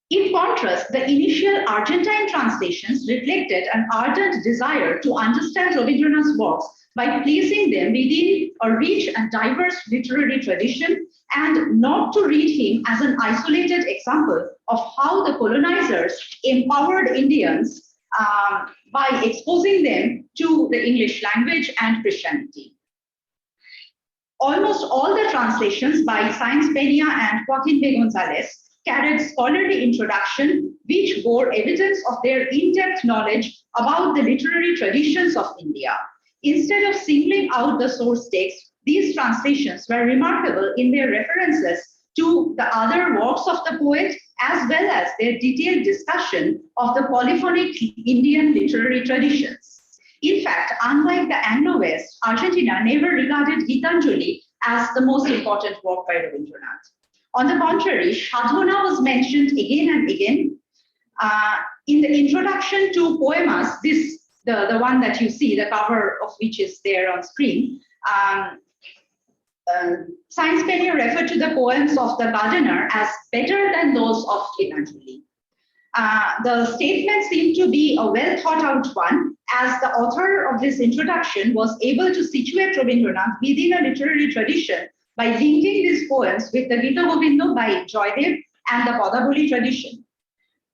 In contrast, the initial Argentine translations reflected an ardent desire to understand Rabindranath's works by placing them within a rich and diverse literary tradition and not to read him as an isolated example of how the colonizers empowered Indians by exposing them to the English language and Christianity. Almost all the translations by Sáenz Peña and Joaquín de González carried scholarly introduction which bore evidence of their in-depth knowledge about the literary traditions of India. Instead of singling out the source text, these translations were remarkable in their references to the other works of the poet, as well as their detailed discussion of the polyphonic Indian literary traditions. In fact, unlike the Anglo-West, Argentina never regarded Gitanjali as the most important work by Rabindranath. On the contrary, Sadhana was mentioned again and again. In the introduction to Poemas, the one that you see, the cover of which is there on screen, Sáenz Peña referred to the poems of the gardener as better than those of Gitanjali. The statement seemed to be a well thought out one, as the author of this introduction was able to situate Rabindranath within a literary tradition by linking these poems with the Gita Govinda by Joydev and the Padaboli tradition.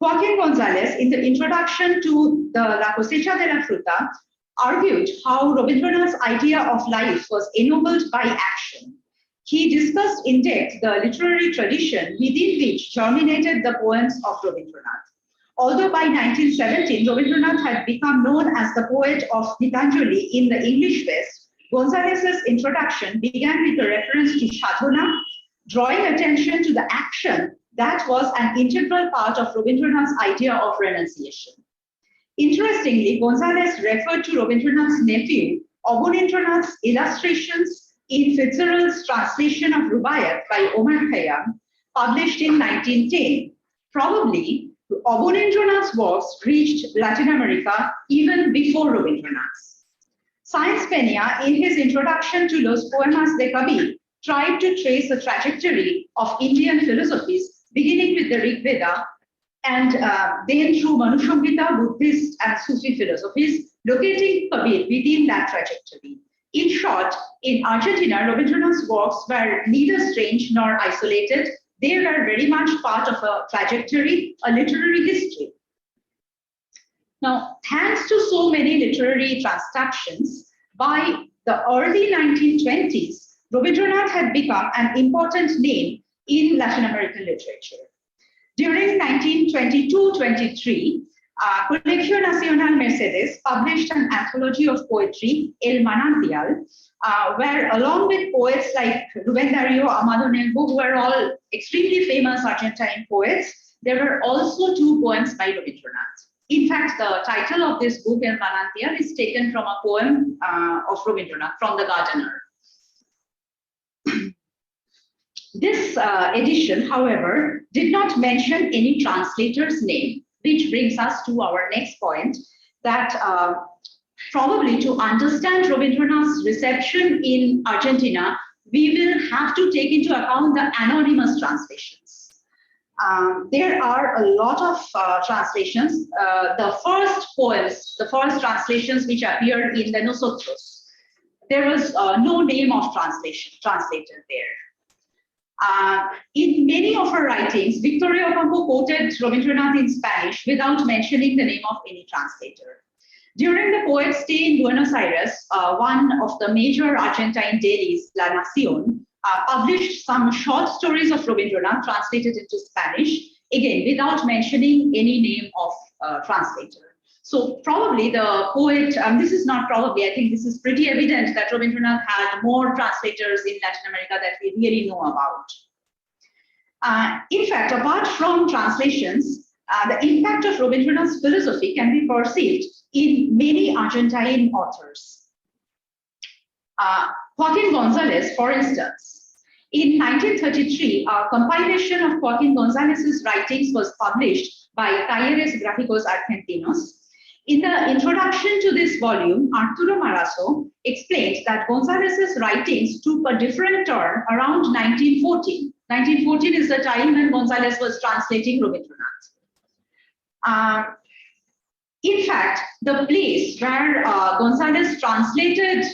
Joaquín González, in the introduction to the La Cosecha de la Fruta, argued how Rabindranath's idea of life was ennobled by action. He discussed in depth the literary tradition within which germinated the poems of Rabindranath. Although by 1917, Rabindranath had become known as the poet of Gitanjali in the English West, González's introduction began with a reference to sadhana, drawing attention to the action that was an integral part of Rabindranath's idea of renunciation. Interestingly, González referred to Rabindranath's nephew, Abanindranath's illustrations in Fitzgerald's translation of Rubaiyat by Omar Khayyam, published in 1910. Probably, Abanindranath's works reached Latin America even before Rabindranath's. Sáenz Peña, in his introduction to Los Poemas de Kabir, tried to trace the trajectory of Indian philosophies, beginning with the Rig Veda and then through Manu Samhita, Buddhist and Sufi philosophies, locating Kabir within that trajectory. In short, in Argentina, Rabindranath's works were neither strange nor isolated. They were very much part of a trajectory, a literary history. Now, thanks to so many literary transactions by the early 1920s, Rabindranath had become an important name in Latin American literature. During 1922-23, Colegio Nacional Mercedes published an anthology of poetry, El Manantial, where along with poets like Rubén Darío, Amado Nervo, who were all extremely famous Argentine poets, there were also 2 poems by Rabindranath. In fact, the title of this book, El Manantial, is taken from a poem of Rabindranath, from The Gardener. This edition, however, did not mention any translator's name, which brings us to our next point, that probably to understand Rabindranath's reception in Argentina, we will have to take into account the anonymous translations. There are a lot of translations. The first poems, the first translations which appeared in the Nosotros, there was no name of translator there. In many of her writings, Victoria Ocampo quoted Rabindranath in Spanish without mentioning the name of any translator. During the poet's stay in Buenos Aires, one of the major Argentine dailies, La Nación, published some short stories of Rabindranath translated into Spanish, again, without mentioning any name of translator. So probably the poet, this is not probably, I think this is pretty evident that Rabindranath had more translators in Latin America that we really know about. In fact, apart from translations, the impact of Rabindranath's philosophy can be perceived in many Argentine authors. Joaquin Gonzalez, for instance, in 1933, a compilation of Joaquin Gonzalez's writings was published by Talleres Gráficos Argentinos. In the introduction to this volume, Arturo Marazo explained that Gonzalez's writings took a different turn around 1914. 1914 is the time when Gonzalez was translating Rabindranath. In fact, the place where Gonzalez translated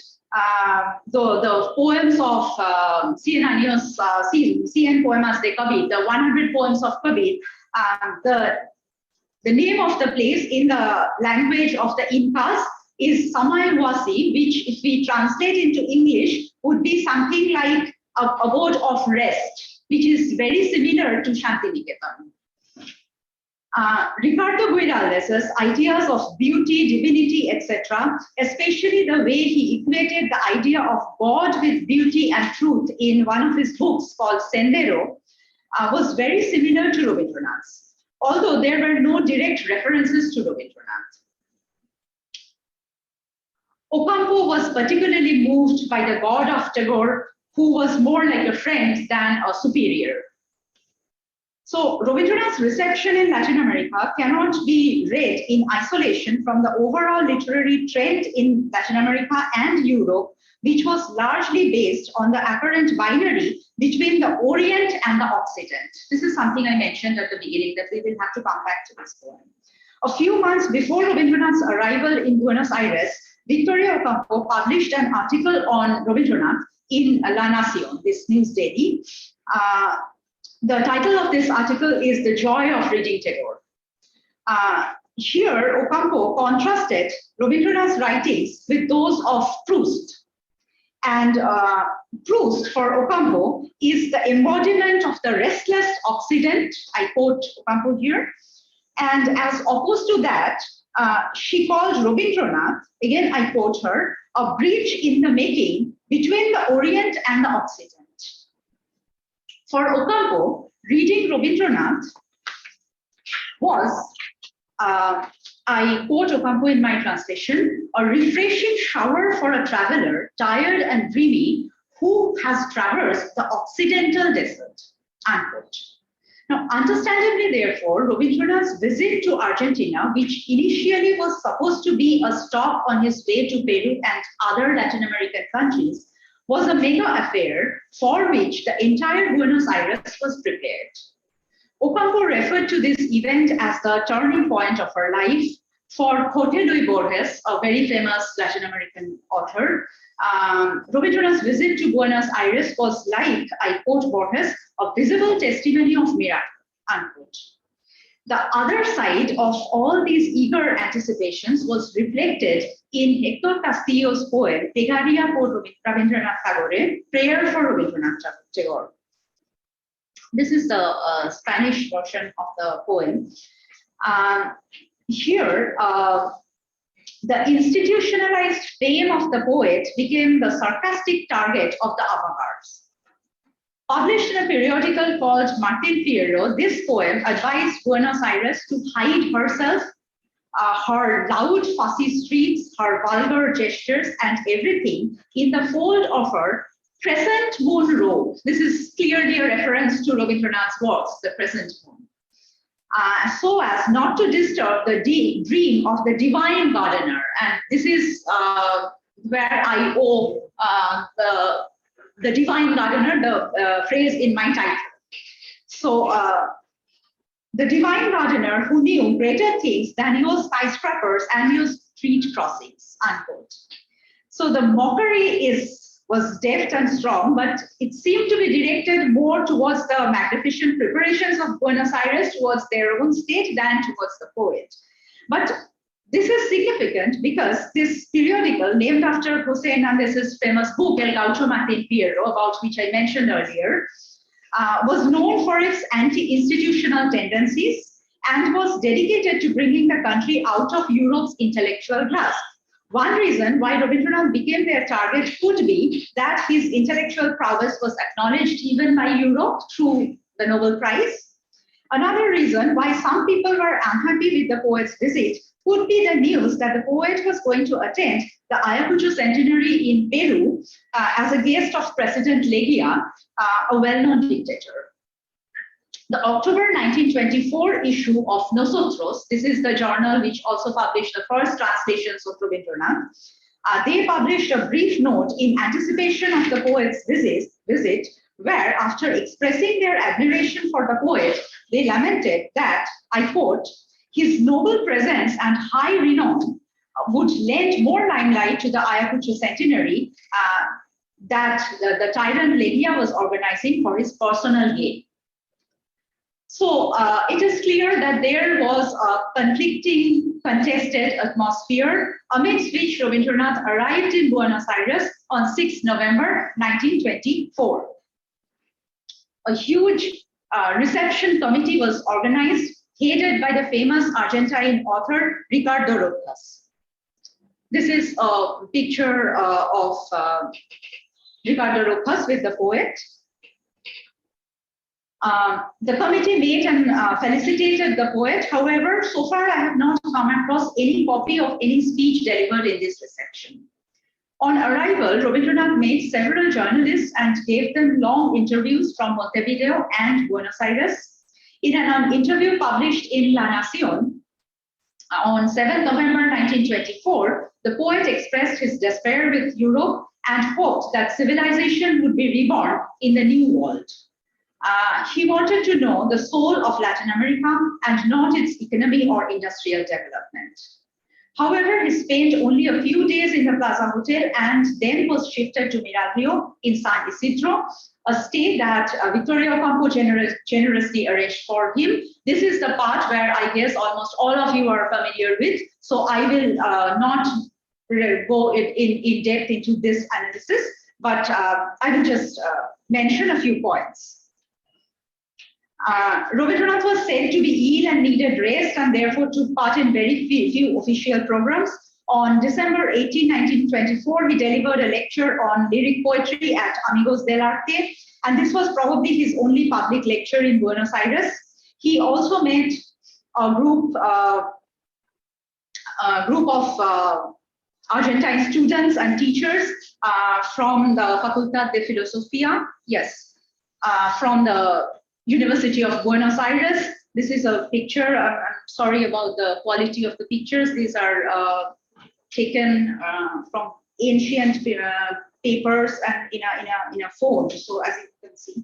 the poems of 100 Poemas de Kabir, the 100 poems of Kabir, the name of the place in the language of the Incas is Samayawasi, which if we translate into English would be something like a abode of rest, which is very similar to Shantiniketan. Ricardo Guiraldes's ideas of beauty, divinity, etc., especially the way he equated the idea of God with beauty and truth in one of his books called Sendero, was very similar to Rabindranath's, although there were no direct references to Rabindranath. Ocampo was particularly moved by the god of Tagore, who was more like a friend than a superior. So Rabindranath's reception in Latin America cannot be read in isolation from the overall literary trend in Latin America and Europe, which was largely based on the apparent binary between the Orient and the Occident. This is something I mentioned at the beginning, that we will have to come back to this point. A few months before Rabindranath's arrival in Buenos Aires, Victoria Ocampo published an article on Rabindranath in La Nación, this news daily. The title of this article is The Joy of Reading Tagore. Here, Ocampo contrasted Rabindranath's writings with those of Proust. And Proust, for Ocampo, is the embodiment of the restless Occident. I quote Ocampo here. And as opposed to that, she called Rabindranath, again I quote her, a bridge in the making between the Orient and the Occident. For Ocampo, reading Rabindranath was, I quote Ocampo in my translation, a refreshing shower for a traveler, tired and dreamy, who has traversed the Occidental desert, unquote. Now, understandably, therefore, Rabindranath's visit to Argentina, which initially was supposed to be a stop on his way to Peru and other Latin American countries, was a mega affair for which the entire Buenos Aires was prepared. Ocampo referred to this event as the turning point of her life. For Jorge Luis Borges, a very famous Latin American author, Rabindranath's visit to Buenos Aires was like, I quote Borges, a visible testimony of miracle, unquote. the other side of all these eager anticipations was reflected in Hector Castillo's poem, Plegaria por Rabindranath Tagore, Prayer for Rabindranath Tagore. This is the Spanish version of the poem. Here, the institutionalized fame of the poet became the sarcastic target of the avant-gardes. Published in a periodical called Martin Fierro, this poem advised Buenos Aires to hide herself, her loud, fussy streets, her vulgar gestures, and everything in the fold of her crescent moon robe. This is clearly a reference to Rabindranath's works, the crescent moon. So as not to disturb the dream of the divine gardener. And this is where I owe the divine gardener the phrase in my title. So the divine gardener who knew greater things than your skyscrapers and your street crossings, unquote. So the mockery was deft and strong, but it seemed to be directed more towards the magnificent preparations of Buenos Aires towards their own state than towards the poet. But this is significant because this periodical, named after Jose Hernandez's famous book, El Gaucho Martin Fierro, about which I mentioned earlier, was known for its anti-institutional tendencies and was dedicated to bringing the country out of Europe's intellectual grasp. One reason why Rabindranath became their target could be that his intellectual prowess was acknowledged even by Europe through the Nobel Prize. Another reason why some people were unhappy with the poet's visit could be the news that the poet was going to attend the Ayacucho centenary in Peru as a guest of President Leguía, a well-known dictator. The October 1924 issue of Nosotros, this is the journal which also published the first translations of Rabindranath, they published a brief note in anticipation of the poet's visit, where after expressing their admiration for the poet, they lamented that, I quote, his noble presence and high renown would lend more limelight to the Ayacucho centenary that the tyrant Leguía was organizing for his personal gain. So it is clear that there was a conflicting, contested atmosphere amidst which Rabindranath arrived in Buenos Aires on 6 November 1924. A huge reception committee was organized, headed by the famous Argentine author Ricardo Rojas. This is a picture of Ricardo Rojas with the poet. The committee met and felicitated the poet. However, so far I have not come across any copy of any speech delivered in this reception. On arrival, Rabindranath met several journalists and gave them long interviews from Montevideo and Buenos Aires. In an interview published in La Nación on 7 November 1924, the poet expressed his despair with Europe and hoped that civilization would be reborn in the New World. He wanted to know the soul of Latin America and not its economy or industrial development. However, he spent only a few days in the Plaza Hotel and then was shifted to Miraglio in San Isidro, a stay that Victoria Ocampo generously arranged for him. This is the part where I guess almost all of you are familiar with, so I will not go in depth into this analysis, but I will just mention a few points. Rabindranath was said to be ill and needed rest and therefore took part in very few official programs. On December 18, 1924, he delivered a lecture on lyric poetry at Amigos del Arte, and this was probably his only public lecture in Buenos Aires. He also met a group of Argentine students and teachers from the Facultad de Filosofía, from the University of Buenos Aires. This is a picture. I'm sorry about the quality of the pictures. These are taken from ancient papers and in a phone. So as you can see,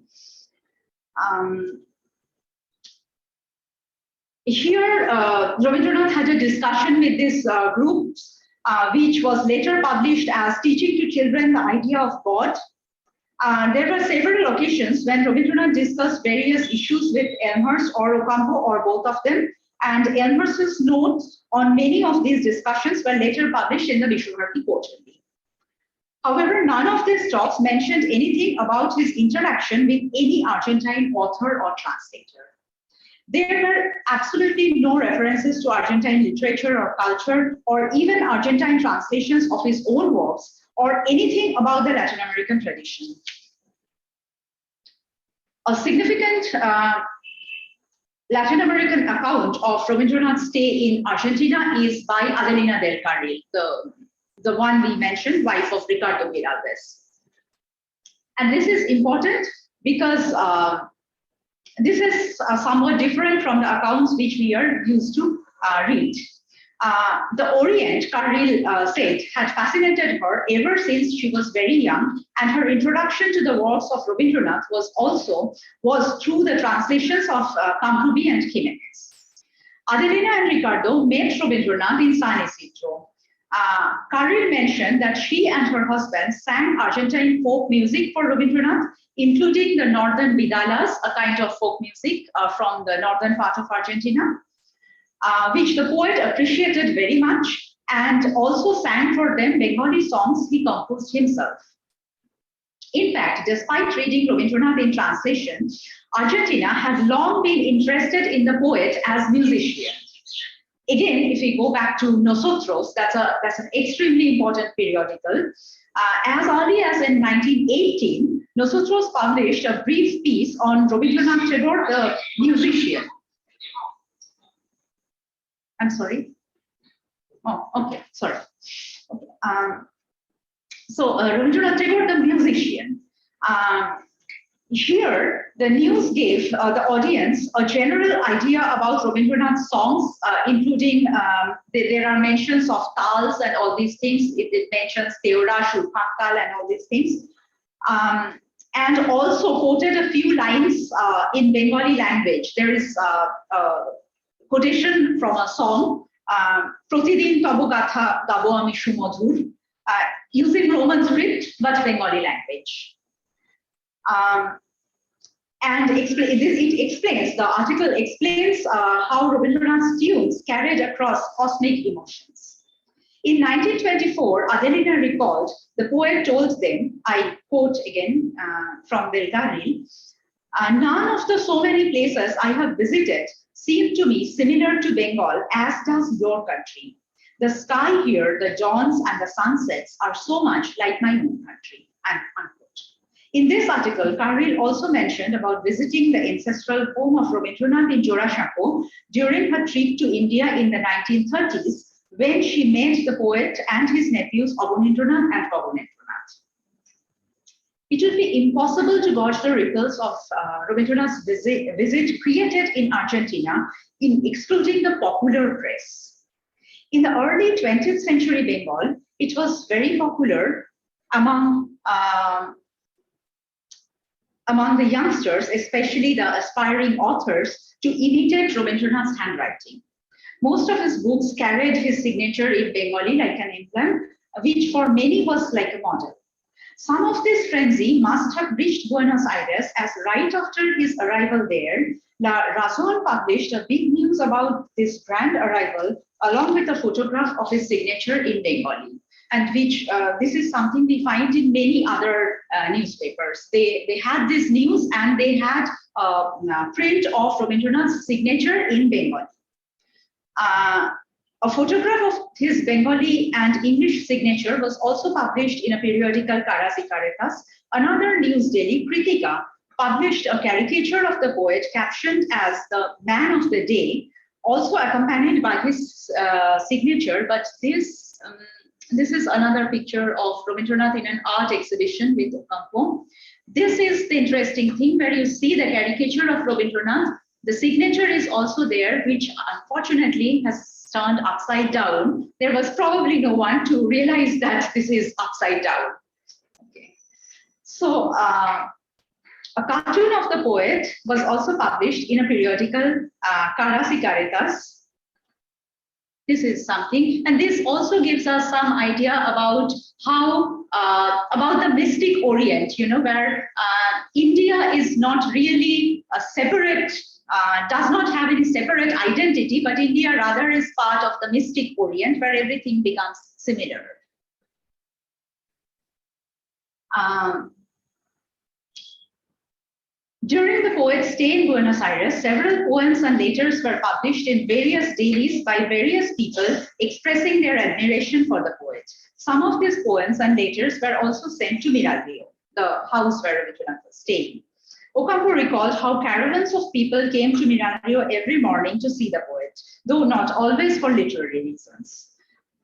here Rabindranath had a discussion with this group, which was later published as Teaching to Children the Idea of God. There were several occasions when Rabindranath discussed various issues with Elmhurst or Ocampo or both of them, and Elmhurst's notes on many of these discussions were later published in the Visva-Bharati quarterly. However, none of these talks mentioned anything about his interaction with any Argentine author or translator. There were absolutely no references to Argentine literature or culture, or even Argentine translations of his own works, or anything about the Latin American tradition. A significant Latin American account of Rabindranath's stay in Argentina is by Adelina del Carril, the one we mentioned, wife of Ricardo Giraldes. And this is important because this is somewhat different from the accounts which we are used to read. The Orient, Carril said, had fascinated her ever since she was very young, and her introduction to the works of Rabindranath was through the translations of Camprubí and Jiménez. Adelina and Ricardo met Rabindranath in San Isidro. Carril mentioned that she and her husband sang Argentine folk music for Rabindranath, including the northern vidalas, a kind of folk music from the northern part of Argentina, which the poet appreciated very much, and also sang for them Bengali songs he composed himself. In fact, despite reading Rabindranath in translation, Argentina had long been interested in the poet as musician. Again, if we go back to Nosotros, that's an extremely important periodical. As early as in 1918, Nosotros published a brief piece on Rabindranath Tagore, the musician. I'm sorry. Oh, okay, sorry. Okay. Rabindranath Tagore, the musician. Here, the news gave the audience a general idea about Rabindranath's songs, including there are mentions of tals and all these things. It mentions Teora, Shurpakal and all these things. And also quoted a few lines in Bengali language. There is a quotation from a song, Pratidin Tabo Gatha Gabo Ami Sumadhur, using Roman script but Bengali language. The article explains how Rabindranath's tunes carried across cosmic emotions. In 1924, Adelina recalled, the poet told them, I quote again from Del Carril, none of the so many places I have visited seem to me similar to Bengal as does your country. The sky here, the dawns and the sunsets are so much like my own country. Unquote. In this article, Carril also mentioned about visiting the ancestral home of Rabindranath in Jorashako during her trip to India in the 1930s, when she met the poet and his nephews Abanindranath and Pavanendranath. It would be impossible to gauge the ripples of Rabindranath's visit created in Argentina in excluding the popular press. In the early 20th century Bengal, it was very popular among the youngsters, especially the aspiring authors, to imitate Rabindranath's handwriting. Most of his books carried his signature in Bengali like an emblem, which for many was like a model. Some of this frenzy must have reached Buenos Aires, as right after his arrival there, La Razón published a big news about this grand arrival, along with a photograph of his signature in Bengali. And which this is something we find in many other newspapers. They had this news and they had a print of Rabindranath's signature in Bengali. A photograph of his Bengali and English signature was also published in a periodical Karasi Karetas. Another news daily, Kritika, published a caricature of the poet captioned as the man of the day, also accompanied by his signature, but this is another picture of Rabindranath in an art exhibition with Ocampo. This is the interesting thing where you see the caricature of Rabindranath. The signature is also there, which unfortunately has turned upside down. There was probably no one to realize that this is upside down. Okay. So a cartoon of the poet was also published in a periodical Karasi Karetas. This is something, and this also gives us some idea about how about the mystic Orient, you know, where India is not really a separate, does not have any separate identity, but India rather is part of the mystic Orient, where everything becomes similar. During the poet's stay in Buenos Aires, several poems and letters were published in various dailies by various people expressing their admiration for the poet. Some of these poems and letters were also sent to Miraglio, the house where Rabindranath was staying. Ocampo recalled how caravans of people came to Miraglio every morning to see the poet, though not always for literary reasons.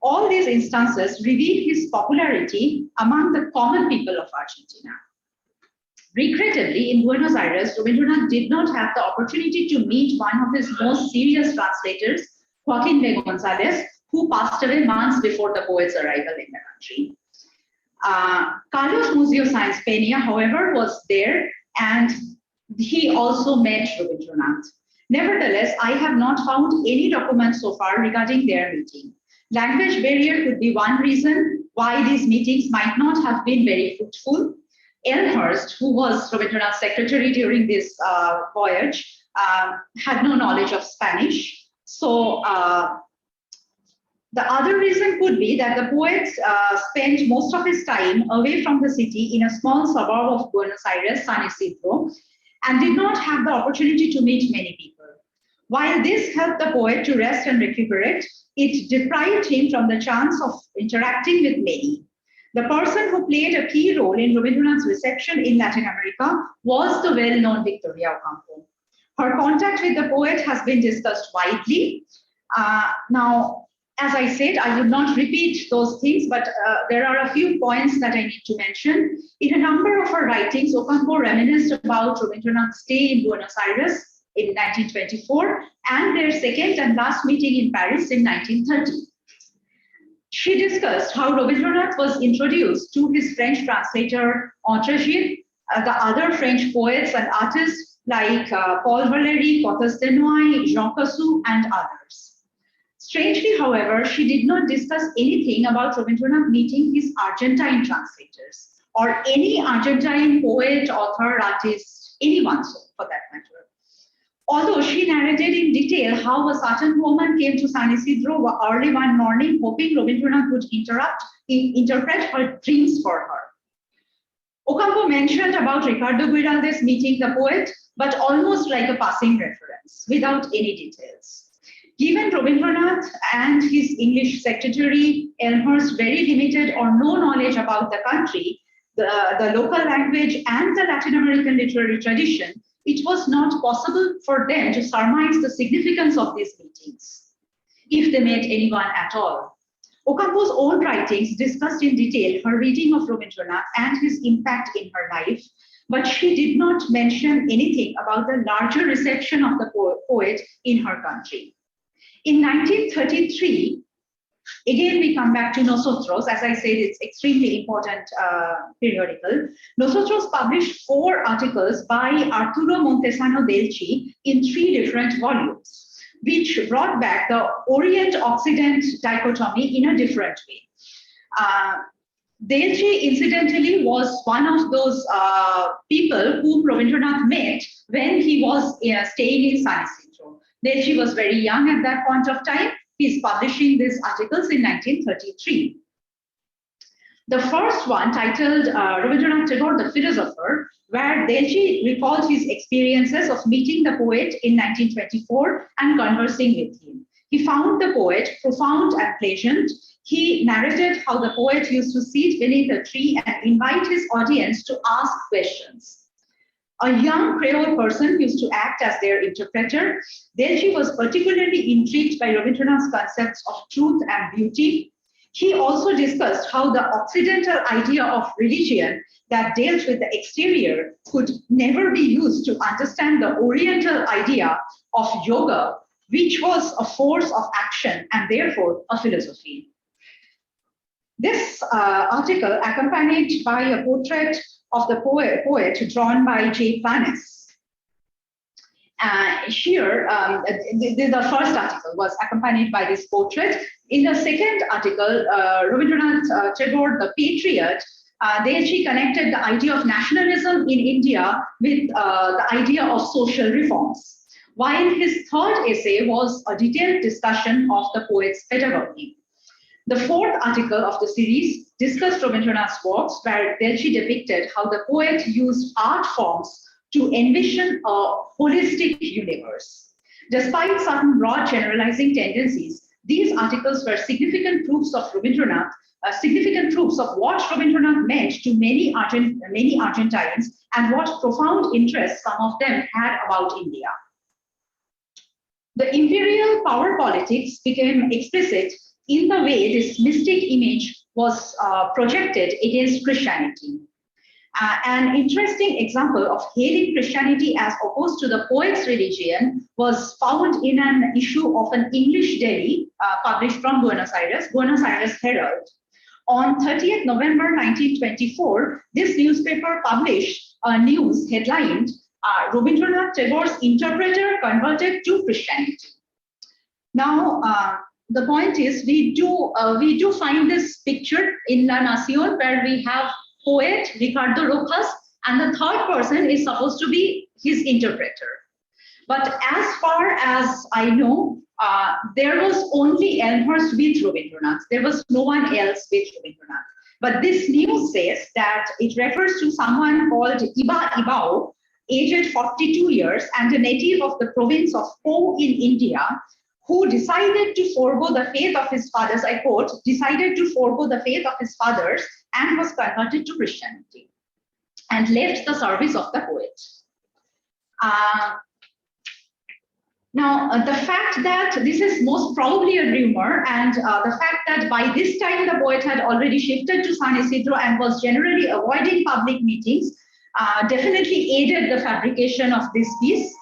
All these instances reveal his popularity among the common people of Argentina. Regrettably, in Buenos Aires, Rabindranath did not have the opportunity to meet one of his most serious translators, Joaquin de González, who passed away months before the poet's arrival in the country. Carlos Muzio Sáenz Peña, however, was there, and he also met Rabindranath. Nevertheless, I have not found any document so far regarding their meeting. Language barrier could be one reason why these meetings might not have been very fruitful. Elmhurst, who was Rabindranath's secretary during this voyage, had no knowledge of Spanish. So the other reason could be that the poet spent most of his time away from the city in a small suburb of Buenos Aires, San Isidro, and did not have the opportunity to meet many people. While this helped the poet to rest and recuperate, it deprived him from the chance of interacting with many. The person who played a key role in Rabindranath's reception in Latin America was the well-known Victoria Ocampo. Her contact with the poet has been discussed widely. Now, as I said, I will not repeat those things, but there are a few points that I need to mention. In a number of her writings, Ocampo reminisced about Rabindranath's stay in Buenos Aires in 1924 and their second and last meeting in Paris in 1930. She discussed how Rabindranath was introduced to his French translator Entregit, the other French poets and artists like Paul Valéry, Cotes de Noailles, Jean Cassou, and others. Strangely, however, she did not discuss anything about Rabindranath meeting his Argentine translators or any Argentine poet, author, artist, anyone so for that matter. Although she narrated in detail how a certain woman came to San Isidro early one morning, hoping Rabindranath would interpret her dreams for her. Ocampo mentioned about Ricardo Guiraldes meeting the poet, but almost like a passing reference, without any details. Given Rabindranath and his English secretary Elmhurst very limited or no knowledge about the country, the local language, and the Latin American literary tradition, it was not possible for them to surmise the significance of these meetings, if they met anyone at all. Ocampo's own writings discussed in detail her reading of Rabindranath and his impact in her life, but she did not mention anything about the larger reception of the poet in her country. In 1933, again, we come back to Nosotros. As I said, it's extremely important periodical. Nosotros published 4 articles by Arturo Montesano Delci in 3 different volumes, which brought back the Orient-Occident dichotomy in a different way. Delci, incidentally, was one of those people whom Rabindranath met when he was staying in San Isidro. Delci was very young at that point of time. He's publishing these articles in 1933. The first one, titled Rabindranath Tagore, the Philosopher, where Delci recalled his experiences of meeting the poet in 1924 and conversing with him. He found the poet profound and pleasant. He narrated how the poet used to sit beneath a tree and invite his audience to ask questions. A young Creole person used to act as their interpreter. Delci was particularly intrigued by Rabindranath's concepts of truth and beauty. He also discussed how the Occidental idea of religion that dealt with the exterior could never be used to understand the Oriental idea of yoga, which was a force of action and therefore a philosophy. This article, accompanied by a portrait of the poet drawn by J. Planes, The first article was accompanied by this portrait. In the second article, Rabindranath Tagore, the patriot, there she connected the idea of nationalism in India with the idea of social reforms. While his third essay was a detailed discussion of the poet's pedagogy. The fourth article of the series discussed Rabindranath's works, where she depicted how the poet used art forms to envision a holistic universe. Despite certain broad generalizing tendencies, these articles were significant proofs of Rabindranath, significant proofs of what Rabindranath meant to many Argentines and what profound interest some of them had about India. The imperial power politics became explicit in the way this mystic image was projected against Christianity. An interesting example of hailing Christianity as opposed to the poet's religion was found in an issue of an English daily published from Buenos Aires Herald. On 30th November 1924, this newspaper published a news headlined, Rabindranath Tagore's interpreter converted to Christianity. Now, the point is, we do find this picture in La Nación, where we have poet Ricardo Rojas, and the third person is supposed to be his interpreter. But as far as I know, there was only Elmhurst with Rabindranath. There was no one else with Rabindranath. But this news says that it refers to someone called Iba Ibao, aged 42 years and a native of the province of Po in India, who decided to forego the faith of his fathers, I quote, decided to forego the faith of his fathers and was converted to Christianity and left the service of the poet. Now, the fact that this is most probably a rumor, and the fact that by this time the poet had already shifted to San Isidro and was generally avoiding public meetings, definitely aided the fabrication of this piece.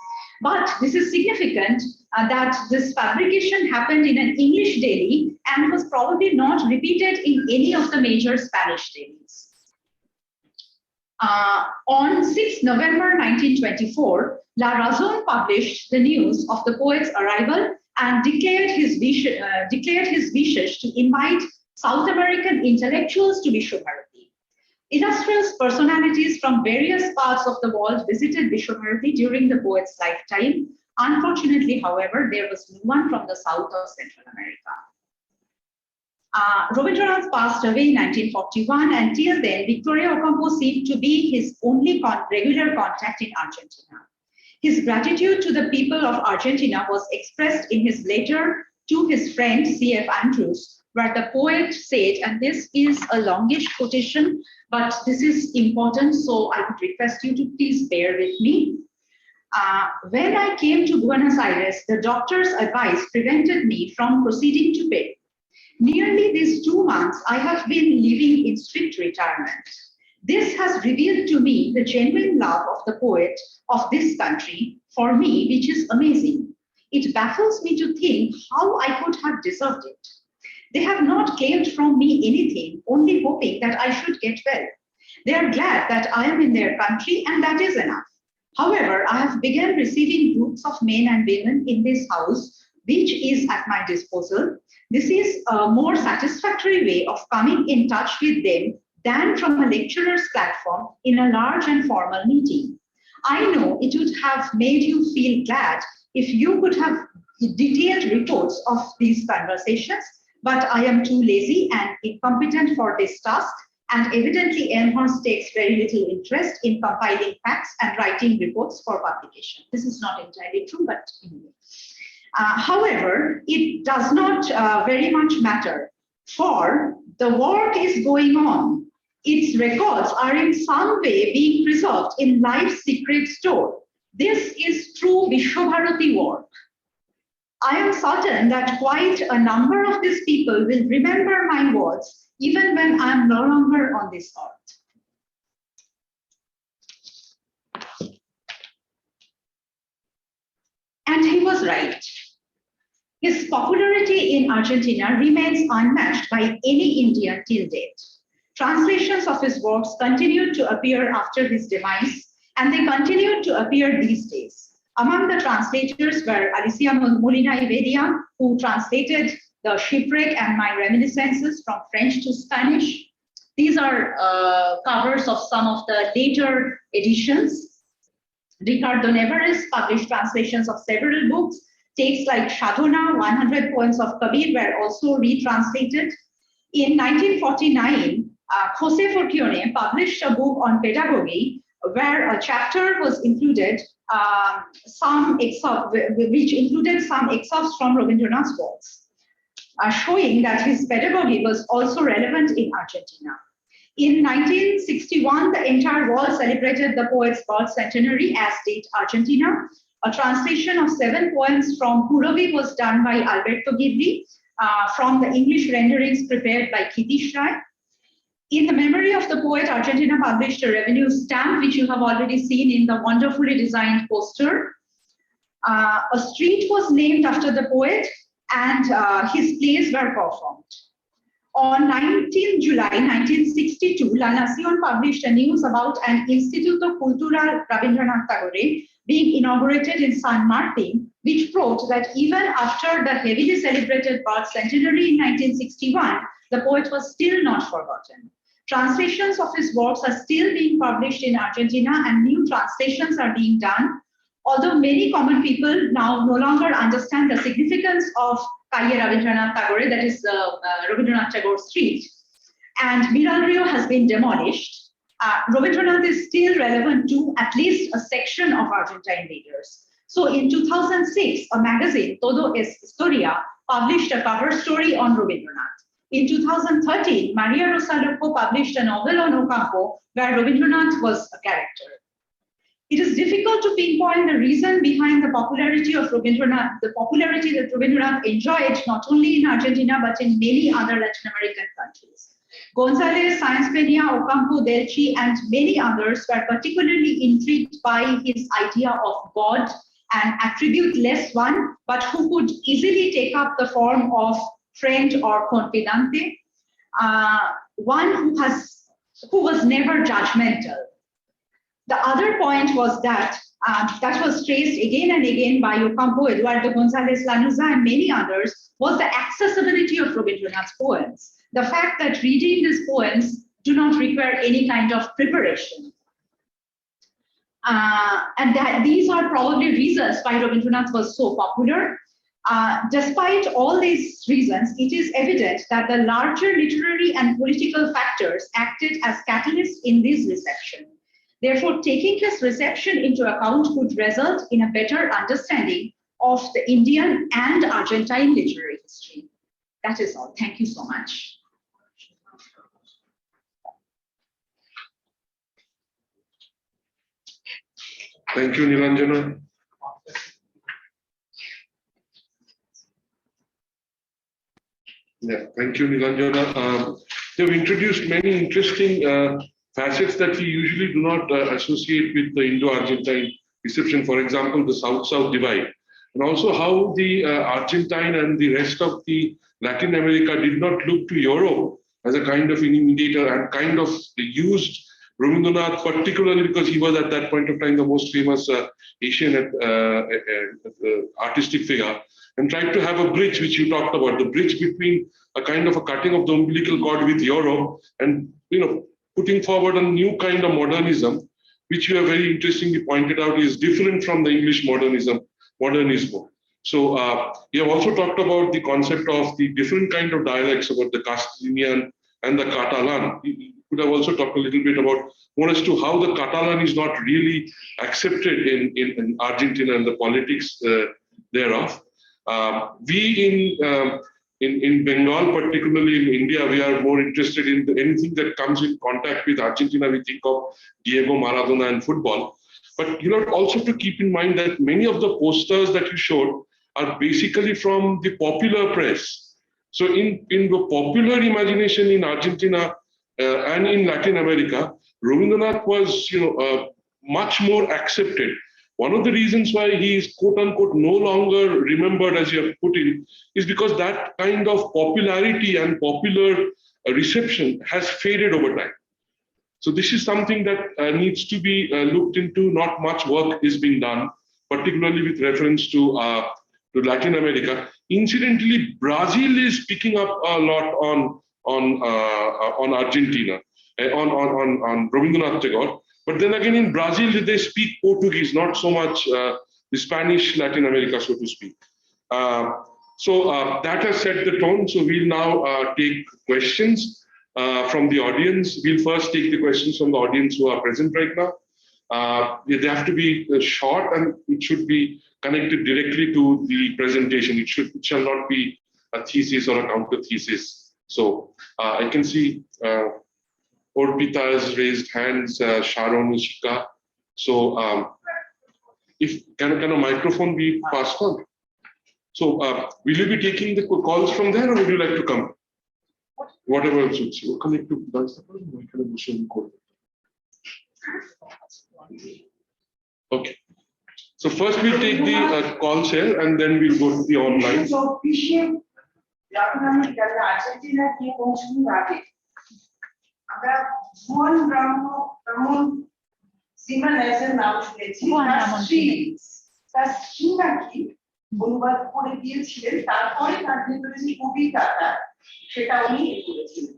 But this is significant that this fabrication happened in an English daily and was probably not repeated in any of the major Spanish dailies. On 6 November 1924, La Razón published the news of the poet's arrival and declared his wishes to invite South American intellectuals to Visva-Bharati. Illustrious personalities from various parts of the world visited Visva-Bharati during the poet's lifetime. Unfortunately, however, there was no one from the South or Central America. Rabindranath passed away in 1941, and till then, Victoria Ocampo seemed to be his only regular contact in Argentina. His gratitude to the people of Argentina was expressed in his letter to his friend C.F. Andrews, where the poet said, and this is a longish quotation, but this is important, so I would request you to please bear with me. When I came to Buenos Aires, the doctor's advice prevented me from proceeding to bed. Nearly these 2 months, I have been living in strict retirement. This has revealed to me the genuine love of the poet of this country for me, which is amazing. It baffles me to think how I could have deserved it. They have not claimed from me anything, only hoping that I should get well. They are glad that I am in their country, and that is enough. However, I have begun receiving groups of men and women in this house, which is at my disposal. This is a more satisfactory way of coming in touch with them than from a lecturer's platform in a large and formal meeting. I know it would have made you feel glad if you could have detailed reports of these conversations, but I am too lazy and incompetent for this task, and evidently Elmhurst takes very little interest in compiling facts and writing reports for publication. This is not entirely true, but anyway. However, it does not very much matter, for the work is going on. Its records are in some way being preserved in life's secret store. This is true Visva-Bharati work. I am certain that quite a number of these people will remember my words even when I am no longer on this earth. And he was right. His popularity in Argentina remains unmatched by any Indian till date. Translations of his works continued to appear after his demise, and they continue to appear these days. Among the translators were Alicia Molina Iberia, who translated The Shipwreck and My Reminiscences from French to Spanish. These are covers of some of the later editions. Ricardo Nevares published translations of several books. Texts like Shadona, 100 Poems of Kabir were also retranslated. In 1949, Jose Forcione published a book on pedagogy where a chapter was included, which included some excerpts from Rabindranath's works, showing that his pedagogy was also relevant in Argentina. In 1961, the entire world celebrated the poet's birth centenary, as did Argentina. A translation of 7 poems from Purovi was done by Alberto Ghibli from the English renderings prepared by Kiti Shrai. In the memory of the poet, Argentina published a revenue stamp, which you have already seen in the wonderfully designed poster. A street was named after the poet, and his plays were performed. On 19 July 1962, La Nación published a news about an Instituto Cultural Rabindranath Tagore being inaugurated in San Martin, which proved that even after the heavily celebrated birth centenary in 1961, the poet was still not forgotten. Translations of his works are still being published in Argentina, and new translations are being done. Although many common people now no longer understand the significance of Calle Rabindranath Tagore, that is Rabindranath Tagore Street, and Miral Rio has been demolished, Rabindranath is still relevant to at least a section of Argentine readers. So in 2006, a magazine, Todo es Historia, published a cover story on Rabindranath. In 2013, Maria Rosa Loco published a novel on Ocampo where Rabindranath was a character. It is difficult to pinpoint the reason behind the popularity of Rabindranath, the popularity that Rabindranath enjoyed not only in Argentina but in many other Latin American countries. Gonzalez, Sáenz Peña, Ocampo, Delchi, and many others were particularly intrigued by his idea of God, an attribute-less one, but who could easily take up the form of friend or confidante, one who was never judgmental. The other point was that was traced again and again by Ocampo, Eduardo González Lanuza, and many others, was the accessibility of Rabindranath's poems. The fact that reading these poems do not require any kind of preparation. And that these are probably reasons why Rabindranath was so popular. Despite all these reasons, it is evident that the larger literary and political factors acted as catalysts in this reception. Therefore, taking this reception into account could result in a better understanding of the Indian and Argentine literary history. That is all. Thank you so much. Thank you, Nilanjana. Yeah, thank you, Nilanjana. You've introduced many interesting facets that we usually do not associate with the Indo-Argentine reception. For example, the South-South divide, and also how the Argentine and the rest of the Latin America did not look to Europe as a kind of imitator and kind of used Rabindranath, particularly because he was at that point of time the most famous Asian artistic figure, and tried to have a bridge, which you talked about, the bridge between a kind of a cutting of the umbilical cord with Europe and, putting forward a new kind of modernism, which you have very interestingly pointed out is different from the English modernismo. So you have also talked about the concept of the different kind of dialects, about the Castilian and the Catalan. You could have also talked a little bit about more as to how the Catalan is not really accepted in Argentina and the politics thereof. In Bengal, particularly in India, we are more interested in anything that comes in contact with Argentina. We think of Diego Maradona and football. But you have also to keep in mind that many of the posters that you showed are basically from the popular press. So in the popular imagination in Argentina and in Latin America, Rabindranath was much more accepted. One of the reasons why he is quote unquote no longer remembered, as you have put in, is because that kind of popularity and popular reception has faded over time. So this is something that needs to be looked into. Not much work is being done particularly with reference to Latin America. Incidentally, Brazil is picking up a lot on Argentina, on Rabindranath Tagore. But then again, in Brazil, they speak Portuguese, not so much the Spanish Latin America, so to speak. So that has set the tone. So we'll now take questions from the audience. We'll first take the questions from the audience who are present right now. They have to be short, and it should be connected directly to the presentation. It shall not be a thesis or a counter thesis. So I can see Orpita has raised hands, Sharon, Ishika. So if can a microphone be passed on? So will you be taking the calls from there, or would you like to come? Whatever suits you. Connect to okay. So first we'll take the calls here, and then we'll go to the online. অনুবাদ করে দিয়েছিলেন, তারপরে তার ভিতরে যে কবিতাটা সেটা উনি করেছিলেন।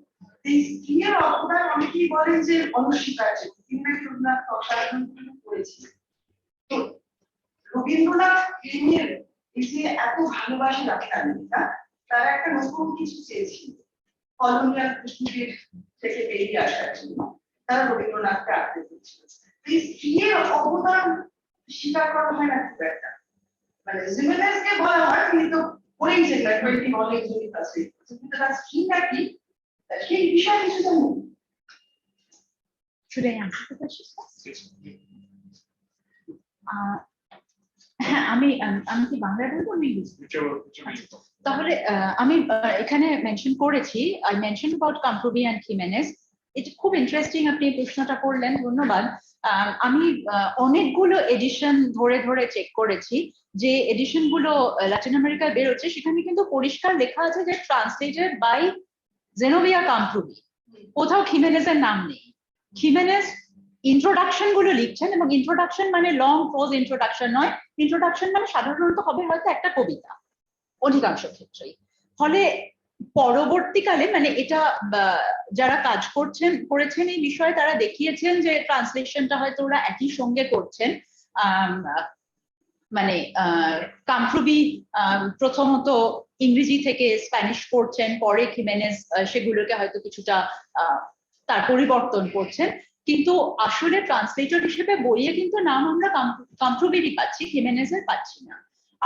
এই স্ত্রীর অবদান অনেকেই বলেন যে অনস্বীকার্য, কিন্তু রবীন্দ্রনাথ অসাধারণ করেছিলেন। তো রবীন্দ্রনাথ প্রেমের এই যে এত ভালোবাসা রাখতেন, তারা একটা নতুন কিছু চেয়েছিল, কলোনিয়াল পৃথিবীর থেকে বেরিয়ে আসার জন্য তারা রবীন্দ্রনাথকে আঁকড়ে ধরেছিল। এই স্ত্রীর অবদান স্বীকার করা হয় না খুব একটা, মানে জিমেনেসকে বলা হয় তিনি তো করেইছেন না, 20 নলেজ উইথ আস, কিন্তু তার স্ত্রীটা কি সেই বিষয়ে কিছু জানেন? Should I answer the question? হ্যাঁ, আমি কি বাংলা বলবো না ইংলিশ? তাহলে আমি এখানে মেনশন করেছি, আই মেনশন অ্যাবাউট কাম্প্রুবি এন্ড খিমেনেজ। এটা খুব ইন্টারেস্টিং আপনি প্রশ্নটা করলেন, ধন্যবাদ। আমি অনেকগুলো এডিশন ধরে ধরে চেক করেছি, যে এডিশন গুলো ল্যাটিন আমেরিকায় বেরোচ্ছে সেখানে কিন্তু পরিষ্কার লেখা আছে যে ট্রান্সলেটেড বাই জেনোভিয়া কাম্প্রুবি, কোথাও খিমেনেজের নাম নেই। খিমেনেজ ইন্ট্রোডাকশন গুলো লিখছেন, এবং ইন্ট্রোডাকশন মানে লং প্রোজ ইন্ট্রোডাকশন নয়, ইন্ট্রোডাকশন মানে সাধারণত হবে হয়তো একটা কবিতা অধিকাংশ ক্ষেত্রেই। ফলে পরবর্তীকালে মানে এটা যারা কাজ করেছেন এই বিষয়ে তারা দেখিয়েছেন যে ট্রান্সলেশনটা হয়তো ওরা একই সঙ্গে করছেন। মানে কাম্প্রুবি প্রথমত ইংরেজি থেকে স্প্যানিশ করছেন, পরে খিমেনেজ সেগুলোকে হয়তো কিছুটা তার পরিবর্তন করছেন, কিন্তু আসলে ট্রান্সলেটর হিসেবে বইয়ে কিন্তু নাম আমরা কাম্প্রুবিরই পাচ্ছি, খিমেনেজের পাচ্ছি না।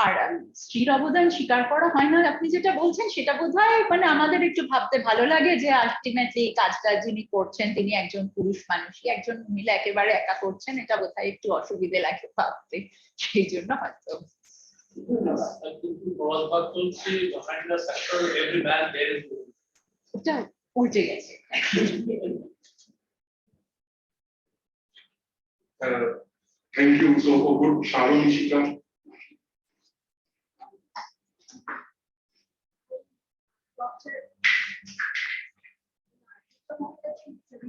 আর স্ত্রীর অবদান স্বীকার করা হয় না, আপনি যেটা বলছেন সেটা বোধহয় মানে আমাদের একটু ভাবতে ভালো লাগে যে আলটিমেটলি কাজটা যিনি করছেন তিনি একজন পুরুষ মানুষই, একজন মহিলা একেবারে একা করছেন, এটা বোধহয় একটু অসুবিধে লাগে ভাবতে, সেই জন্য হয়তো এটা উল্টে গেছে। Thank you. So over Sharon, Ishika.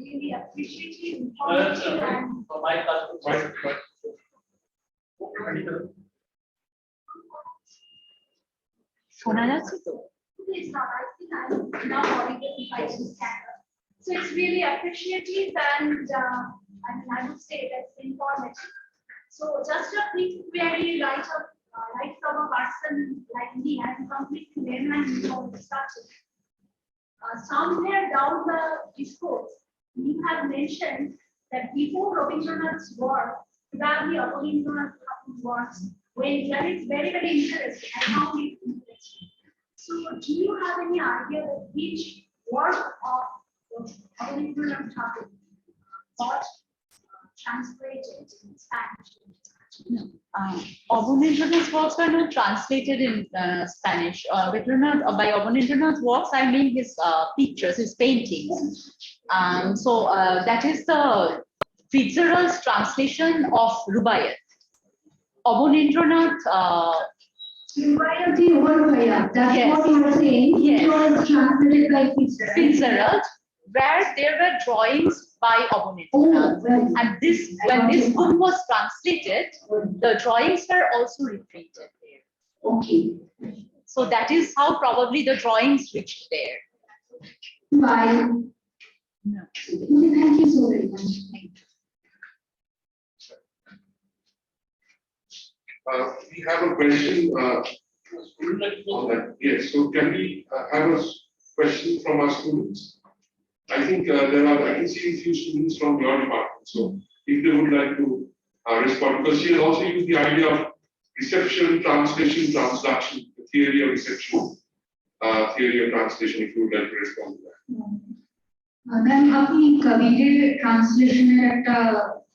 Really appreciative. শোনা যাচ্ছে তো? It's not, I think I'm not audible if I just stand up. So it's really appreciative, and I mean, I would say that's informative. So just a quick query, right from a person like me, I'm completely layman in all the structure. Somewhere down the discourse, you have mentioned that before Rabindranath's work, probably Rabindranath's works, when that is very, very interesting. I found it interesting. So do you have any idea of which work of Rabindranath got translated in Spanish? No. Rabindranath's works were not translated in Spanish. By Rabindranath's works, I mean his pictures, his paintings. So that is the Fitzgerald's translation of Rubaiyat. Rabindranath. Rubaiyat that's yes. what you were saying. Yes. It was translated by Fitzgerald. Fitzgerald, where there were drawings by Rabindranath. right. And this, when this book was translated, the drawings were also reprinted there. Okay. So that is how probably the drawings reached there. Bye. No. Okay, thank you so very much. We have a question on that. Yes, so can we have a question from our students? I think I can see a few students from your department. So if they would like to respond, because she has also used the idea of reception, translation, translation, the theory of reception, theory of translation, if you would like to respond to that. Ma'am আপনি কবিরের ট্রান্সলেশনের একটা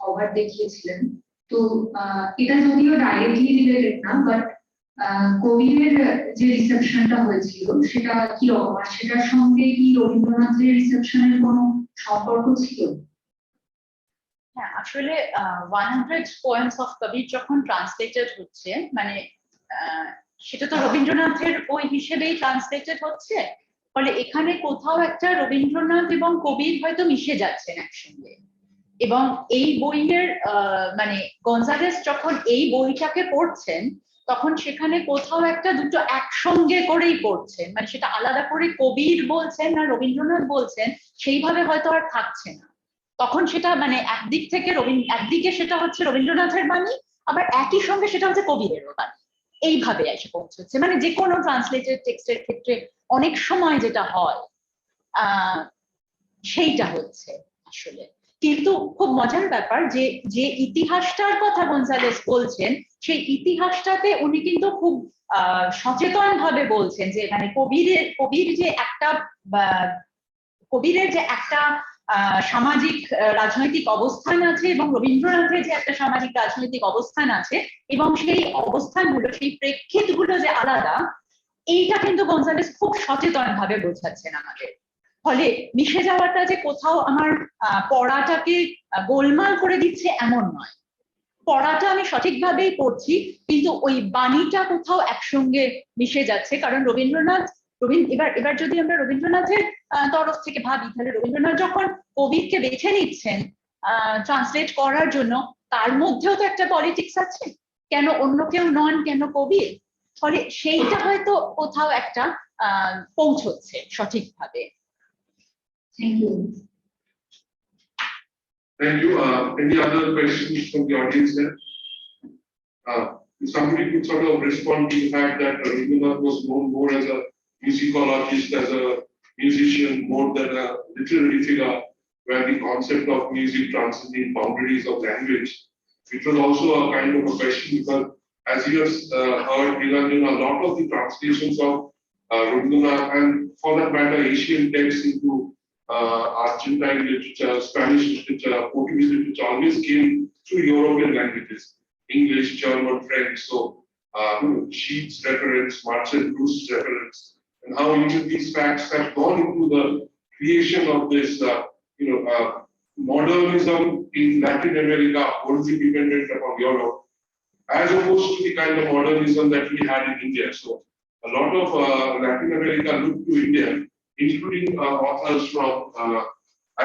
cover দেখিয়েছিলেন, তো এটা যদিও directly related না, but কবিরের যে রিসেপশনটা হয়েছিল সেটা কি রকম, আর সেটার সঙ্গে কি রবীন্দ্রনাথের রিসেপশনের কোনো সম্পর্ক ছিল? হ্যাঁ, আসলে 100 poems of কবির যখন ট্রান্সলেটেড হচ্ছে, মানে সেটা তো রবীন্দ্রনাথের বই হিসেবেই ট্রান্সলেটেড হচ্ছে, ফলে এখানে কোথাও একটা রবীন্দ্রনাথ এবং কবির হয়তো মিশে যাচ্ছেন একসঙ্গে। এবং এই বইয়ের মানে গঞ্জালেস যখন এই বইটাকে পড়ছেন, তখন সেখানে কোথাও একটা দুটো একসঙ্গে করেই পড়ছেন, মানে সেটা আলাদা করে কবির বলছেন না রবীন্দ্রনাথ বলছেন সেইভাবে হয়তো আর থাকছে না। তখন সেটা মানে একদিক থেকে একদিকে সেটা হচ্ছে রবীন্দ্রনাথের বাণী, আবার একই সঙ্গে সেটা হচ্ছে কবিরেরও বাণী, এইভাবে এসে পৌঁছচ্ছে। মানে যে কোনো ট্রান্সলেটেড টেক্সটের ক্ষেত্রে অনেক সময় যেটা হয় সেইটা হচ্ছে আসলে। কিন্তু খুব মজার ব্যাপার যে যে ইতিহাসটার কথা গঞ্জালেস বলছেন, সেই ইতিহাসটাতে উনি কিন্তু খুব সচেতন ভাবে বলছেন যে মানে কবিরের যে একটা সামাজিক রাজনৈতিক অবস্থান আছে এবং রবীন্দ্রনাথের যে একটা সামাজিক রাজনৈতিক অবস্থান আছে, এবং সেই অবস্থানগুলো, সেই প্রেক্ষিতগুলো যে আলাদা, এইটা কিন্তু গঞ্জালেস খুব সচেতন ভাবে বোঝাচ্ছেন আমাদের। ফলে মিশে যাওয়াটা যে কোথাও আমার পড়াটাকে গোলমাল করে দিচ্ছে এমন নয়, পড়াটা আমি সঠিকভাবেই পড়ছি, কিন্তু ওই বাণীটা কোথাও একসঙ্গে মিশে যাচ্ছে। কারণ এবার যদি আমরা রবীন্দ্রনাথের তরফ থেকে ভাবি, তাহলে রবীন্দ্রনাথ যখন কবিকে বেছে নিচ্ছেন ট্রান্সলেট করার জন্য, তার মধ্যেও তো একটা পলিটিক্স আছে, কেন অন্য কেউ নন, কেন কবি? ফলে সেইটা হয়তো কোথাও একটা পৌঁছচ্ছে সঠিকভাবে। Thank you. Thank you. Any other questions from the audience there? If somebody could sort of respond to the fact that Rabindranath was known more as a musicologist, as a musician, more than a literary figure, where the concept of music transcending boundaries of language. It was also a kind of a question because, as you have heard, Nilanjana, a lot of the translations of Rabindranath, and for that matter, Asian texts into Argentine literature, Spanish literature, Portuguese literature always came through European languages, English, German, French. So, Sheets reference, Marcel Proust's reference, and how even these facts have gone into the creation of this, modernism in Latin America, wholly dependent upon Europe, as opposed to the kind of modernism that we had in India. So, a lot of Latin America looked to India, including authors from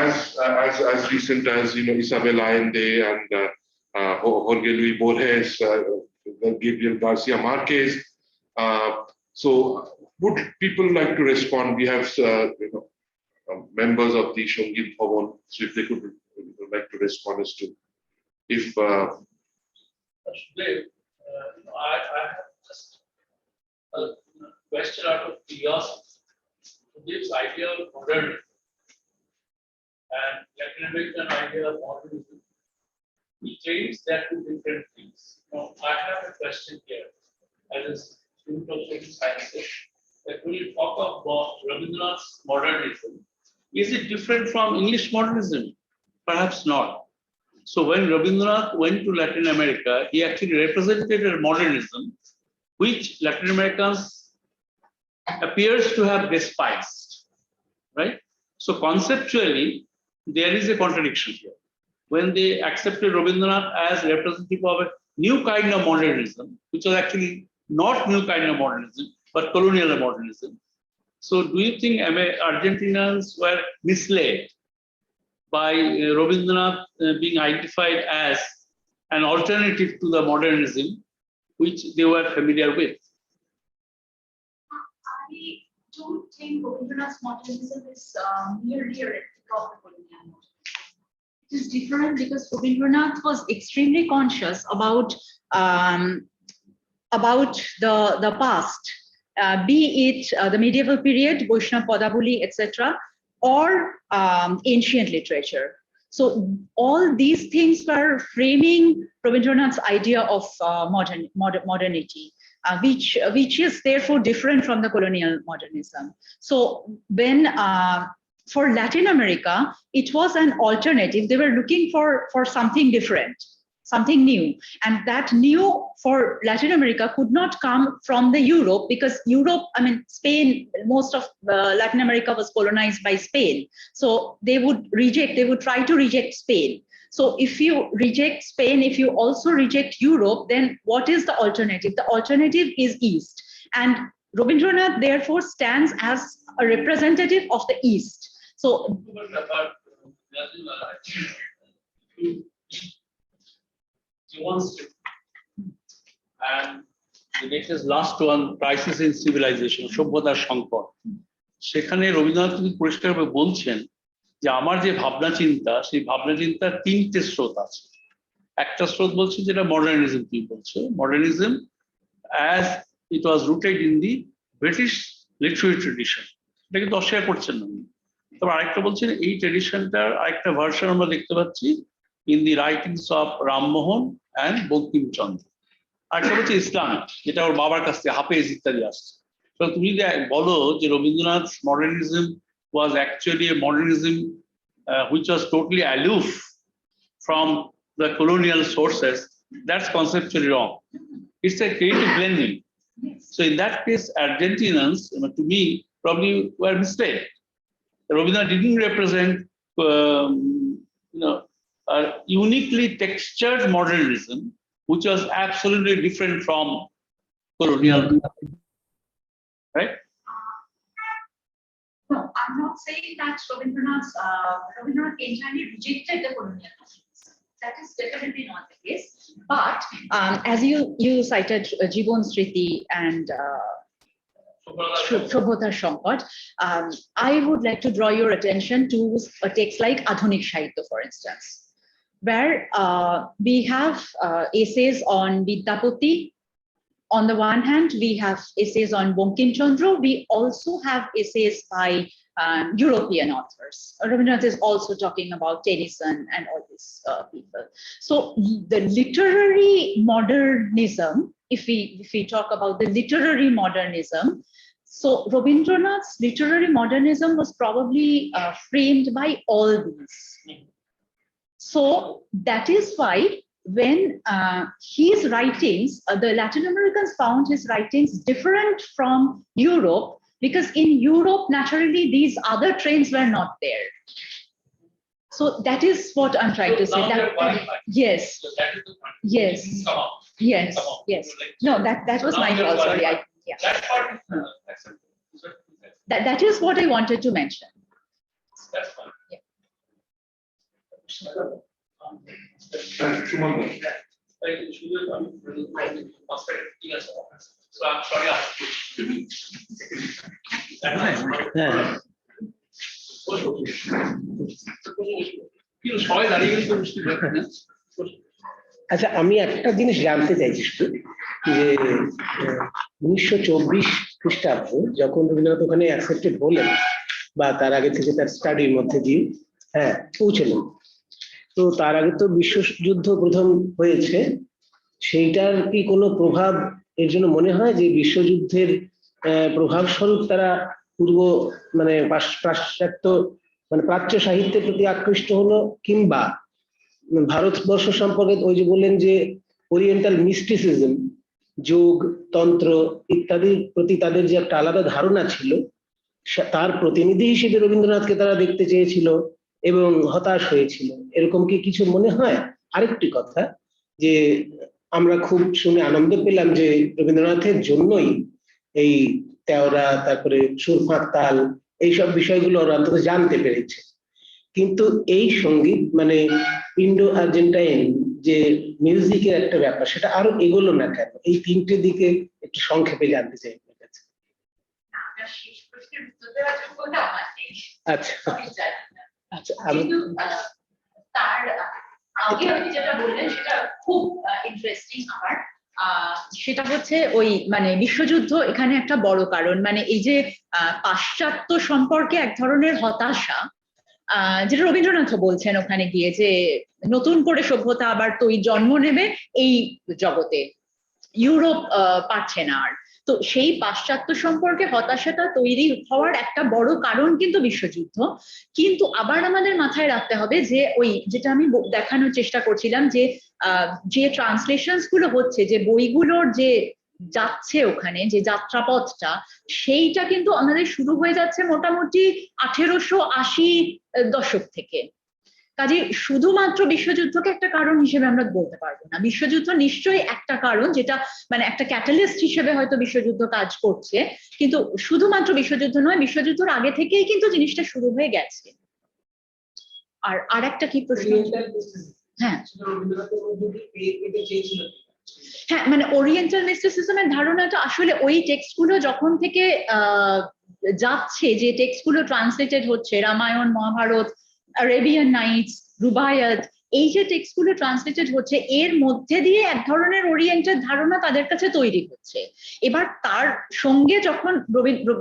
as recent as Isabel Allende and Jorge Luis Borges, Gabriel Garcia Marquez. So, would people like to respond? We have members of the Shongit Bhavan, so if they could like to respond as to if. I have just a question out of curiosity. This idea of modernism and Latin American idea of modernism, we change that to different things. Now, I have a question here. As a student of social sciences, that when you talk about Rabindranath's modernism, is it different from English modernism? Perhaps not. So when Rabindranath went to Latin America, he actually represented a modernism which Latin Americans appears to have despised, right? So conceptually, there is a contradiction here. When they accepted Rabindranath as representative of a new kind of modernism, which was actually not new kind of modernism, but colonial modernism. So do you think Argentinians were misled by Rabindranath being identified as an alternative to the modernism which they were familiar with. I don't think Rabindranath's modernism is merely a replica of the colonial modernism. It is different because Rabindranath was extremely conscious about the past, be it the medieval period, Vaishnav Padavali, etc., or ancient literature. So all these things were framing Rabindranath's idea of modernity, which is therefore different from the colonial modernism. So when for Latin America, it was an alternative. They were looking for something different, something new. And that new for Latin America could not come from the Europe, because Europe, I mean, Spain, most of Latin America was colonized by Spain. So they would try to reject Spain. So if you reject Spain, if you also reject Europe, then what is the alternative? The alternative is East. And Rabindranath therefore stands as a representative of the East. So and the latest last one, Crisis in Civilization, সভ্যতার সংকট, সেখানে রবীন্দ্রনাথ কিন্তু পরিষ্কারভাবে বলছেন যে আমার যে ভাবনা চিন্তা, সেই ভাবনা চিন্তার তিনটে স্রোত আছে। একটা স্রোত বলছে যেটা মডার্নিজম, কি বলছে modernism as it was rooted in the British literary tradition, এটা কিন্তু অস্বীকার করছেন না। তবে আরেকটা বলছেন এই ট্রেডিশনটার আরেকটা ভার্সন আমরা দেখতে পাচ্ছি in the writings of Rammohan and Bankimchandra. আরেকটা হচ্ছে ইসলাম, যেটা ওর বাবার কাছ থেকে হাফেজ ইত্যাদি আসছে। তো তুমি যদি বলো যে Rabindranath modernism was actually a modernism which was totally aloof from the colonial sources, that's conceptually wrong. It's a creative blending. So in that case, Argentinians, to me, probably were mistaken. Rabindranath didn't represent, a uniquely textured modernism, which was absolutely different from colonial, right? No, I'm not saying that Rabindranath entirely rejected the colonial modernism. That is definitely not the case. But as you cited Jibon Sriti and Shobhotar Shankar, I would like to draw your attention to a text like Adhunik Sahitya, for instance, where we have essays on Vidyapati. On the one hand, we have essays on Bankim Chandra. We also have essays by European authors. Rabindranath is also talking about Tennyson and all these people. So the literary modernism, if we talk about the literary modernism, so Rabindranath's literary modernism was probably framed by all these. So that is why when his writings, the Latin Americans found his writings different from Europe, because in Europe, naturally, these other trends were not there. So that is what I'm trying to say. Yes. So that is the point. Yes. Yes. Yes. No, that was my fault. Sorry. Yeah. That part is acceptable. That is what I wanted to mention. That's fine. Yeah. আচ্ছা, আমি একটা জিনিস জানতে চাইছি শুধু যে 1924 খ্রিস্টাব্দে যখন রবীন্দ্রনাথ ওখানে অ্যাকসেপ্টেড হলেন বা তার আগে থেকে তার স্টাডির মধ্যে দিয়ে পৌঁছলেন, তো তার আগে তো বিশ্বযুদ্ধ প্রথম হয়েছে, সেইটার কি কোনো প্রভাব এর জন্য মনে হয় যে বিশ্বযুদ্ধের প্রভাব স্বরূপ তারা পূর্ব মানে পাশ্চাত্য মানে প্রাচ্য সাহিত্যের প্রতি আকৃষ্ট হলো, কিংবা ভারতবর্ষ সম্পর্কে ওই যে বললেন যে ওরিয়েন্টাল মিস্টিসিজম, যোগ তন্ত্র ইত্যাদির প্রতি তাদের যে একটা আলাদা ধারণা ছিল, তার প্রতিনিধি হিসেবে রবীন্দ্রনাথকে তারা দেখতে চেয়েছিল এবং হতাশ হয়েছিল, এরকম কি কিছু মনে হয়? আরেকটি কথা, যে আমরা খুব শুনে আনন্দ পেলাম যে রবীন্দ্রনাথের জন্যই এই তেওরা, তারপরে সুরফাঁক তাল, এইসব বিষয়গুলো ওরা অন্তত জানতে পেরেছে, কিন্তু এই সঙ্গীত মানে ইন্ডো আর্জেন্টাইন যে মিউজিকের একটা ব্যাপার সেটা আরো এগোলো না কেন? এই তিনটে দিকে একটু সংক্ষেপে জানতে চাই আপনার কাছে। আপনার শেষ প্রশ্নের উত্তর দেওয়ার যোগ্যতা আমার নেই। আচ্ছা আমি জানি না। আচ্ছা আমি কিন্তু তার আগে আপনি যেটা বললেন সেটা খুব ইন্টারেস্টিং আমার। সেটা হচ্ছে ওই মানে বিশ্বযুদ্ধ এখানে একটা বড় কারণ, মানে এই যে পাশ্চাত্য সম্পর্কে এক ধরনের হতাশা, যেটা রবীন্দ্রনাথও বলছেন ওখানে গিয়ে, যে নতুন করে সভ্যতা আবার জন্ম নেবে এই জগতে, ইউরোপ পারছে না আর। তো সেই পাশ্চাত্য সম্পর্কে হতাশাটা তৈরি হওয়ার একটা বড় কারণ কিন্তু বিশ্বযুদ্ধ। কিন্তু আবার আমাদের মাথায় রাখতে হবে যে ওই যেটা আমি দেখানোর চেষ্টা করছিলাম, যে যে ট্রান্সলেশনস গুলো হচ্ছে, যে বইগুলোর যে যাচ্ছে ওখানে যে যাত্রাপথটা, সেইটা কিন্তু আমাদের শুরু হয়ে যাচ্ছে মোটামুটি 1880 দশক থেকে। কাজে শুধুমাত্র বিশ্বযুদ্ধকে একটা কারণ হিসেবে আমরা বলতে পারবো না। বিশ্বযুদ্ধ নিশ্চয়ই একটা কারণ, যেটা মানে একটা ক্যাটালিস্ট হিসেবে হয়তো বিশ্বযুদ্ধ কাজ করছে, কিন্তু শুধুমাত্র বিশ্বযুদ্ধ নয়, বিশ্বযুদ্ধের আগে থেকেই কিন্তু জিনিসটা শুরু হয়ে গেছে। আর আরেকটা কি প্রশ্ন? হ্যাঁ হ্যাঁ, মানে ওরিয়েন্টাল মিস্টিসিজমের ধারণাটা আসলে ওই টেক্সটগুলো যখন থেকে যাচ্ছে, যে টেক্সটগুলো ট্রান্সলেটেড হচ্ছে, রামায়ণ, মহাভারত, আরেবিয়ান নাইটস, রুবায়াত, এই যে টেক্সটগুলো ট্রান্সলেটেড হচ্ছে, এর মধ্যে দিয়ে এক ধরনের ওরিয়েন্টেড ধারণা তাদের কাছে তৈরি হচ্ছে। এবার তার সঙ্গে যখন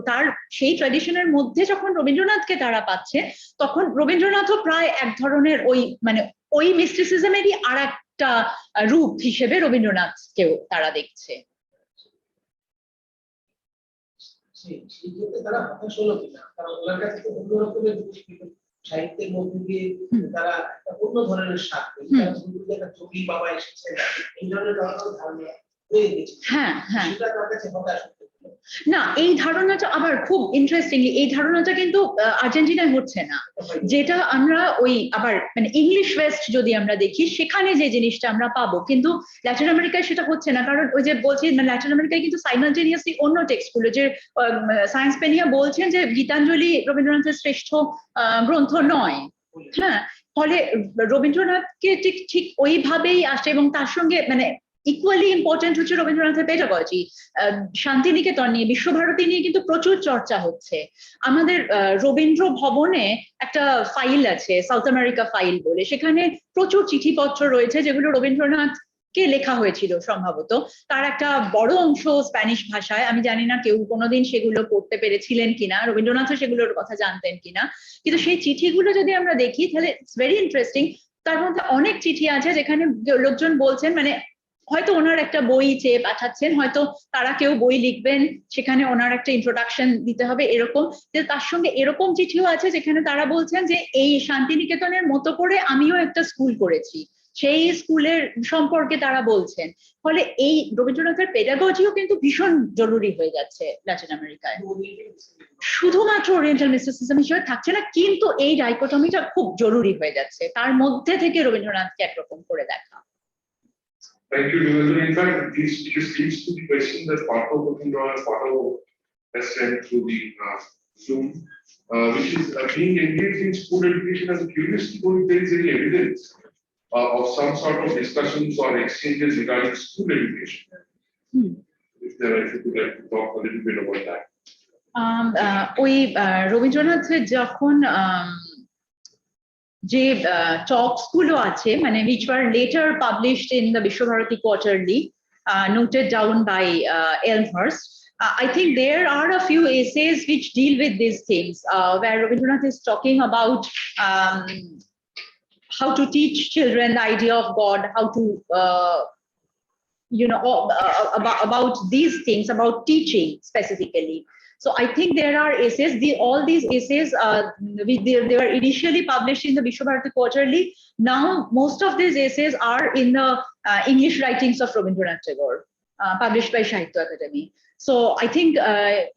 তার সেই ট্র্যাডিশনের মধ্যে যখন রবীন্দ্রনাথকে তারা পাচ্ছে, তখন রবীন্দ্রনাথও প্রায় এক ধরনের ওই মানে ওই মিস্টিসিজমেরই আর একটা রূপ হিসেবে রবীন্দ্রনাথকেও তারা দেখছে। তারা হতাশ হলো কিনা, কারণ ওনার কাছে তো অন্য রকমের সাহিত্যের মধ্যে দিয়ে তারা একটা অন্য ধরনের স্বাদ পেয়েছে, একটা ছবি বাবা এসেছে এই ধরনের ধারণা হয়ে গেছে। হ্যাঁ হ্যাঁ, সেটা তার কাছে হতাশ হতে না, এই ধারণাটা আবার খুব ইন্টারেস্টিংলি এই ধারণাটা কিন্তু আর্জেন্টিনায় হচ্ছে না। যেটা আমরা ওই আবার মানে ইংলিশ ওয়েস্ট যদি আমরা দেখি, সেখানে যে জিনিসটা আমরা পাবো, কিন্তু ল্যাটিন আমেরিকায় সেটা হচ্ছে না। কারণ ওই যে বলছি, মানে ল্যাটিন আমেরিকায় কিন্তু সাইমালটেনিয়াসলি অন্য টেক্সটগুলো, যে সায়েন্স পেনিয়া বলছেন যে গীতাঞ্জলি রবীন্দ্রনাথের শ্রেষ্ঠ গ্রন্থ নয়। হ্যাঁ, ফলে রবীন্দ্রনাথকে ঠিক ঠিক ওইভাবেই আসে, এবং তার সঙ্গে মানে ইকুয়ালি ইম্পর্টেন্ট হচ্ছে রবীন্দ্রনাথের পেডাগজি। শান্তিনিকেতন নিয়ে, বিশ্বভারতী নিয়ে কিন্তু প্রচুর চর্চা হচ্ছে। আমাদের রবীন্দ্র ভবনে একটা ফাইল আছে, সাউথ আমেরিকা ফাইল বলে, সেখানে প্রচুর চিঠিপত্র রয়েছে যেগুলো রবীন্দ্রনাথকে লেখা হয়েছিল সম্ভবত। তার একটা বড় অংশ স্প্যানিশ ভাষায়। আমি জানি না কেউ কোনোদিন সেগুলো পড়তে পেরেছিলেন কিনা, রবীন্দ্রনাথও সেগুলোর কথা জানতেন কিনা, কিন্তু সেই চিঠিগুলো যদি আমরা দেখি তাহলে ইটস ভেরি ইন্টারেস্টিং। তার মধ্যে অনেক চিঠি আছে যেখানে লোকজন বলছেন, মানে হয়তো ওনার একটা বই চেয়ে পাঠাচ্ছেন, হয়তো তারা কেউ বই লিখবেন, সেখানে ওনার একটা ইন্ট্রোডাকশন দিতে হবে এরকম। তার সঙ্গে এরকম চিঠিও আছে যেখানে তারা বলছেন যে এই শান্তিনিকেতনের মতো করে আমিও একটা স্কুল করেছি, সেই স্কুলের সম্পর্কে তারা বলছেন। ফলে এই রবীন্দ্রনাথের পেডাগজিও কিন্তু ভীষণ জরুরি হয়ে যাচ্ছে ল্যাটিন আমেরিকায়। শুধুমাত্র ওরিয়েন্টাল মিস্টিসিজম হিসেবে থাকছে না, কিন্তু এই ডাইকোটমিটা খুব জরুরি হয়ে যাচ্ছে, তার মধ্যে থেকে রবীন্দ্রনাথকে একরকম করে দেখা। Thank you, Nilanjana. In fact, this leads to the question that Partho has sent through the Zoom, which is being engaged in school education as a curious school. There is any evidence of some sort of discussions or exchanges regarding school education? If you could like to talk a little bit about that. ওই রবীন্দ্রনাথের যখন যে টক্স গুলো আছে, মানে which were later published in the Visva-Bharati quarterly, noted down by Elmhurst. I think there are a few essays which deal with these things, where Rabindranath is talking about how to teach children the idea of God, how to about these things, about teaching specifically. So I think there are essays. All these essays, they were initially published in the Visva-Bharati quarterly. Now most of these essays are in the English writings of Rabindranath Tagore, published by Sahitya Academy. So I think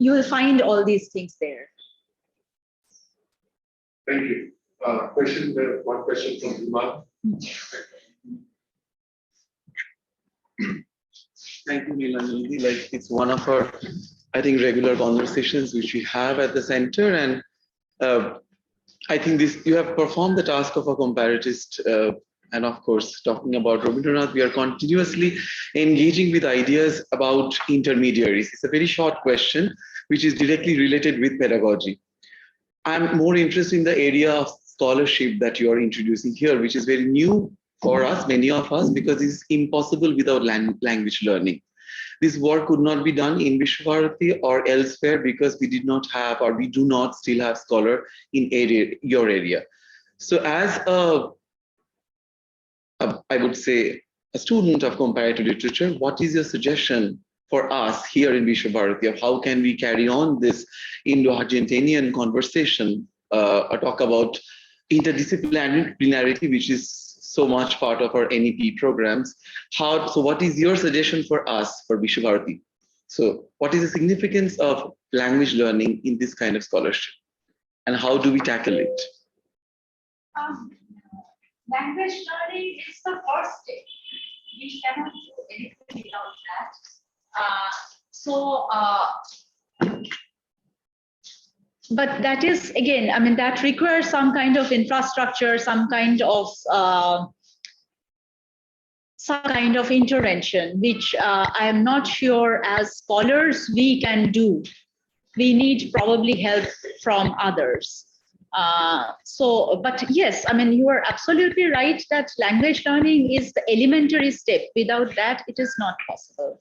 you will find all these things there. Thank you. One question from Iman. Thank you, Nilanjana. Like, it's one of our, I think, regular conversations which we have at the center, and I think this you have performed the task of a comparatist, and of course, talking about Rabindranath, we are continuously engaging with ideas about intermediaries. It's a very short question, which is directly related with pedagogy. I'm more interested in the area of scholarship that you are introducing here, which is very new for us, many of us, because it's impossible without language learning. This work could not be done in Visva-Bharati or elsewhere because we did not have, or we do not still have scholar in your area. So as I would say, a student of comparative literature, what is your suggestion for us here in Visva-Bharati of how can we carry on this Indo-Argentinian conversation, or talk about interdisciplinarity, which is so much part of our NEP programs. So what is your suggestion for us for Visva-Bharati? So what is the significance of language learning in this kind of scholarship? And how do we tackle it? Language learning is the first step. We cannot do anything without that. But that is, again, I mean, that requires some kind of infrastructure, some kind of intervention, which I am not sure as scholars we can do. We need probably help from others. But yes, I mean, you are absolutely right that language learning is the elementary step. Without that, it is not possible.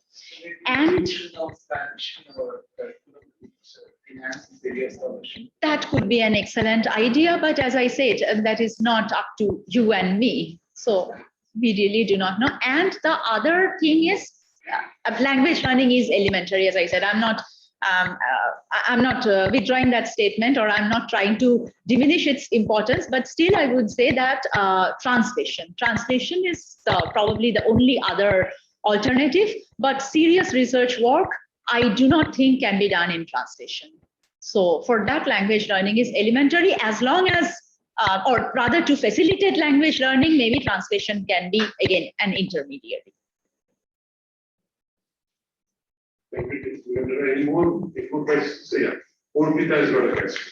And that could be an excellent idea, but as I said, that is not up to you and me. So we really do not know. And the other thing is, language learning is elementary, as I said. I'm not withdrawing that statement, or I'm not trying to diminish its importance, but still I would say that translation is probably the only other alternative, but serious research work I do not think can be done in translation. So for that, language learning is elementary, as long as, or rather to facilitate language learning, maybe translation can be, again, an intermediary. Any more questions? So yeah, Orpita has got a question.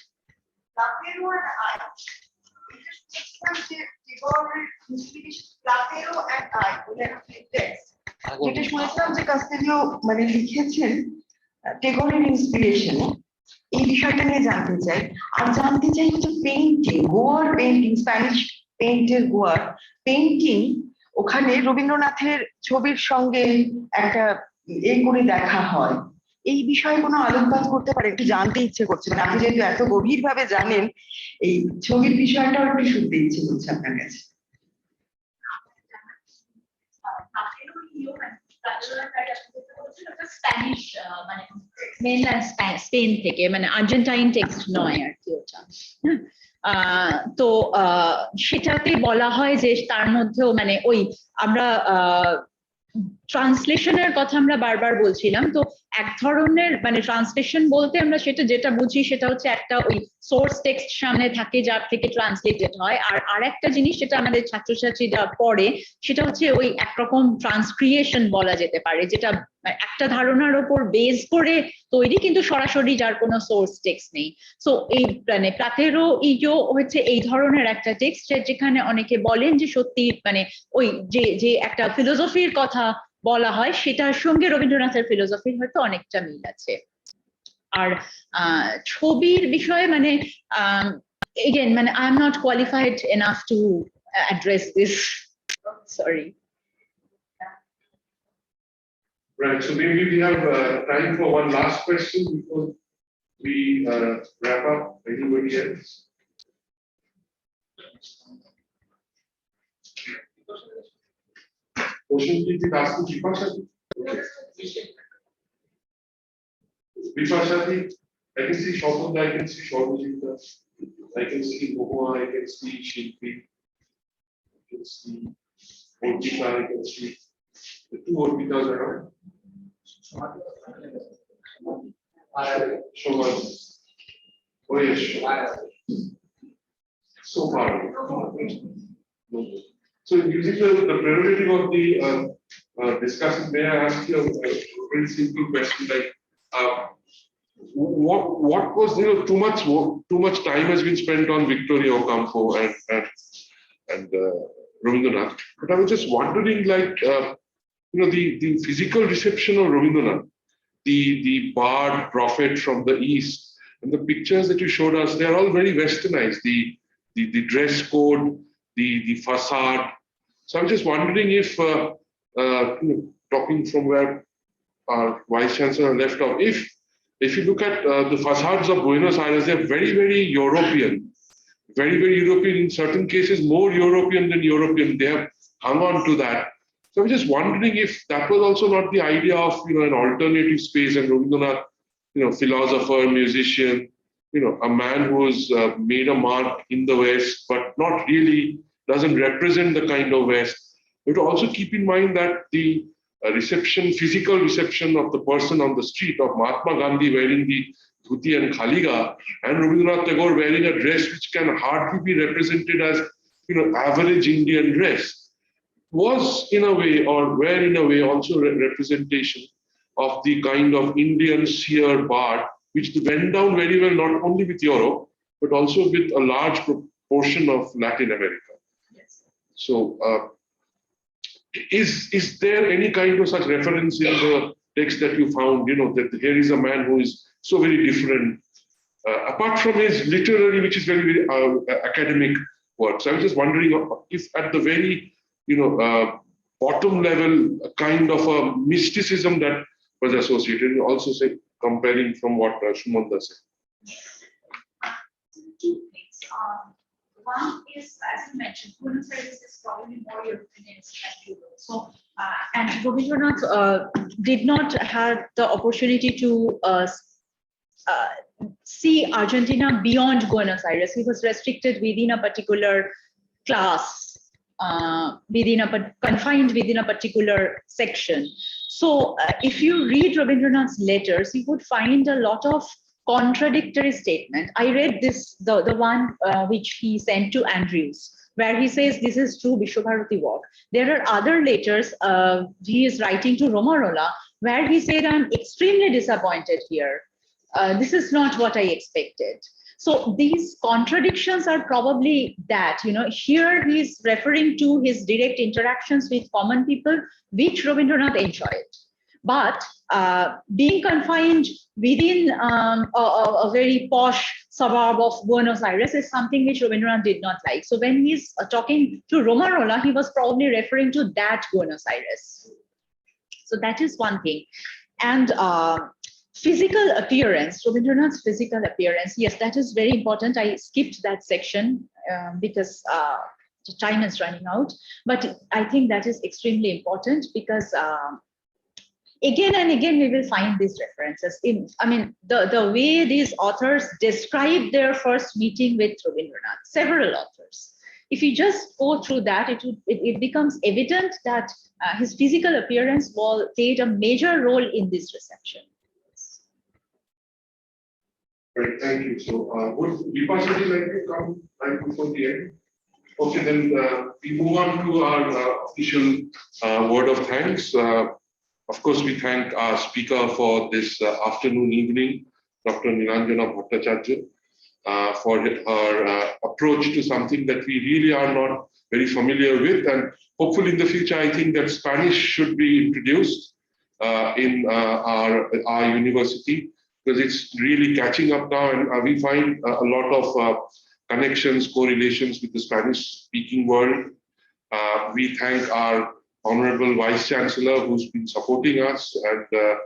যেটা শুনেছিলাম যে কাস্তেলিও মানে লিখেছেন টেগোরের inspiration, এই বিষয়টা নিয়ে জানতে চাই। আর জানতে চাই হচ্ছে পেইন্টিং, গোয়ার পেইন্টিং, স্প্যানিশ পেইন্টের গোয়ার পেইন্টিং, ওখানে রবীন্দ্রনাথের ছবির সঙ্গে একটা করে দেখা হয়। এই বিষয়ে কোনো আলোকপাত করতে পারে? একটু জানতে ইচ্ছে করছে, মানে আপনি যেহেতু এত গভীরভাবে জানেন এই ছবির বিষয়টাও একটু শুনতে ইচ্ছে করছে আপনার কাছে। স্প্যানিশ মানে মেইনল্যান্ড স্পেন থেকে, মানে আর্জেন্টাইন টেক্সট নয় আর কি ওটা। তো সেটাতে বলা হয় যে তার মধ্যেও মানে ওই আমরা ট্রান্সলেশনের কথা আমরা বারবার বলছিলাম। তো এক ধরনের মানে ট্রান্সলেশন বলতে আমরা যেটা বুঝি সেটা হচ্ছে একটা ওই সোর্স টেক্সট সামনে থাকে যার থেকে ট্রান্সলেটেড হয়, আর আরেকটা জিনিস যেটা আমাদের ছাত্রছাত্রীরা পড়ে সেটা হচ্ছে ওই একরকম ট্রান্সক্রিয়েশন বলা যেতে পারে, যেটা একটা ধারণার উপর বেস করে তৈরি, কিন্তু সরাসরি যার কোনো সোর্স টেক্সট নেই। সো এই মানে প্লাতেরো ইয়ো হচ্ছে এই ধরনের একটা টেক্সট যেখানে অনেকে বলেন যে সত্যি মানে ওই যে একটা ফিলোসফির কথা বলা হয় সেটার সঙ্গে রবীন্দ্রনাথের ফিলোসফির হয়তো অনেকটা মিল আছে। আর ছবির বিষয়ে মানে again মানে I am not qualified enough to address this. Sorry. Right, so maybe we have time for one last question before we wrap up. Anybody else? Question please ask to Vipashati. Vipashati, I can see Shobhanda, I can see Shobhajita, I can see Mohua, I can see Shilpi, I can see Orpita, I can see the two Orpitas around. Shobhaj. Oh yes. So far. So using the prerogative of the discussion, may I ask you a very simple question, like what was, too much time has been spent on Victoria Ocampo and Rabindranath. But I was just wondering, like, the physical reception of Rabindranath, the bard prophet from the East, and the pictures that you showed us, they are all very westernized. The dress code, the facade. So I'm just wondering if, talking from where our Vice Chancellor left off, if you look at the facades of Buenos Aires, they're very, very European. Very, very European, in certain cases more European than European. They have hung on to that. So I'm just wondering if that was also not the idea of, an alternative space, and Rabindranath, philosopher, musician, a man who's made a mark in the West, but not really, doesn't represent the kind of West. But also keep in mind that the physical reception of the person on the street, of Mahatma Gandhi wearing the dhuti and khaliga, and Rabindranath Tagore wearing a dress which can hardly be represented as, average Indian dress, was in a way, or were in a way, also representation of the kind of Indian seer bard, which went down very well, not only with Europe, but also with a large proportion of Latin America. Yes. So, is there any kind of such reference in the text that you found, that here is a man who is so very different, apart from his literary, which is very, very academic work? So I was just wondering if at the very, bottom level, a kind of a mysticism that was associated, and also say, comparing from what Shumanda said. Two things. One is, as you mentioned, Buenos Aires is probably more European than Europe. So, and Rabindranath did not have the opportunity to see Argentina beyond Buenos Aires. He was restricted within a particular class, confined within a particular section. So, if you read Rabindranath's letters, you would find a lot of contradictory statement. I read this, the one which he sent to Andrews, where he says this is true Visva-Bharati work. There are other letters he is writing to Romarola, where he said, I'm extremely disappointed here. This is not what I expected. So these contradictions are probably that, here he's referring to his direct interactions with common people, which Rabindranath enjoyed. But being confined within a very posh suburb of Buenos Aires is something which Rabindranath did not like. So when he's talking to Romarola, he was probably referring to that Buenos Aires. So that is one thing. And physical appearance, Rabindranath's physical appearance, yes, that is very important. I skipped that section because the time is running out. But I think that is extremely important because again and again, we will find these references. The way these authors describe their first meeting with Rabindranath, several authors. If you just go through that, it becomes evident that his physical appearance played a major role in this reception. Right, thank you. So, would Vipasha like to come right before the end? Okay, then we move on to our official word of thanks. Of course, we thank our speaker for this afternoon, evening, Dr. Nilanjana Bhattacharya, for her approach to something that we really are not very familiar with. And hopefully in the future, I think that Spanish should be introduced in our university, because it's really catching up now, and we find a lot of connections, correlations with the Spanish-speaking world. We thank our Honorable Vice Chancellor, who's been supporting us and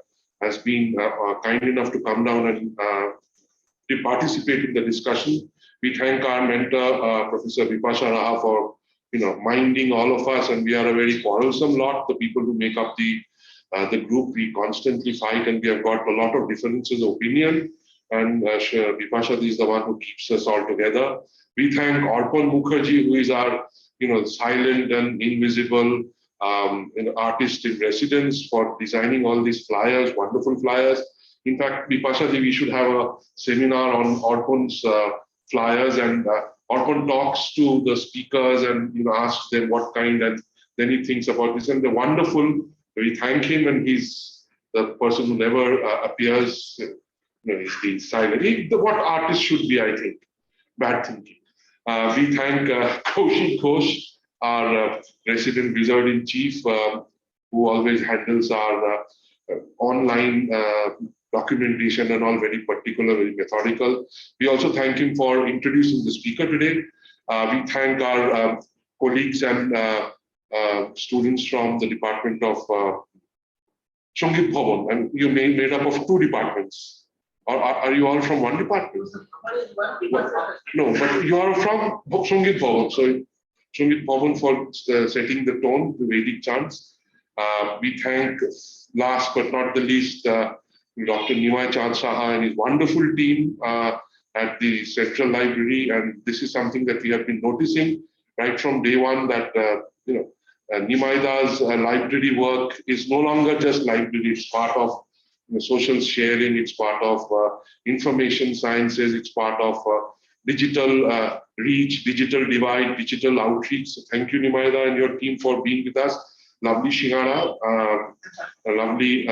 has been kind enough to come down and to participate in the discussion. We thank our mentor, Professor Vipasha Raha, for minding all of us, and we are a very quarrelsome lot. The people who make up the group, we constantly fight, and we have got a lot of differences of opinion. And Vipasha is the one who keeps us all together. We thank Arpan Mukherjee, who is our silent and invisible artist in residence, for designing all these flyers, wonderful flyers. In fact, Vipasha, we should have a seminar on Arpan's flyers, and Arpan talks to the speakers and asks them what kind, and then he thinks about this, and they're wonderful. We thank him, and he's the person who never appears He's being silent. What artist should be, I think. Bad thinking. We thank Kaushik Ghosh, our resident wizard in chief, who always handles our online documentation and all very particular, very methodical. We also thank him for introducing the speaker today. We thank our colleagues and students from the Department of Shongit Bhavan, and you made up of 2 departments. Or are you all from one department? No, but you are from Shongit Bhavan. So Shongit Bhavan for setting the tone, the Vedic chants. We thank, last but not the least, Dr. Nimai Chand Saha and his wonderful team at the Central Library. And this is something that we have been noticing right from day one, that Nimaida's library work is no longer just library. It's part of social sharing. It's part of information sciences. It's part of digital reach, digital divide, digital outreach. So thank you, Nimaida, and your team for being with us. Lovely Shingara, a lovely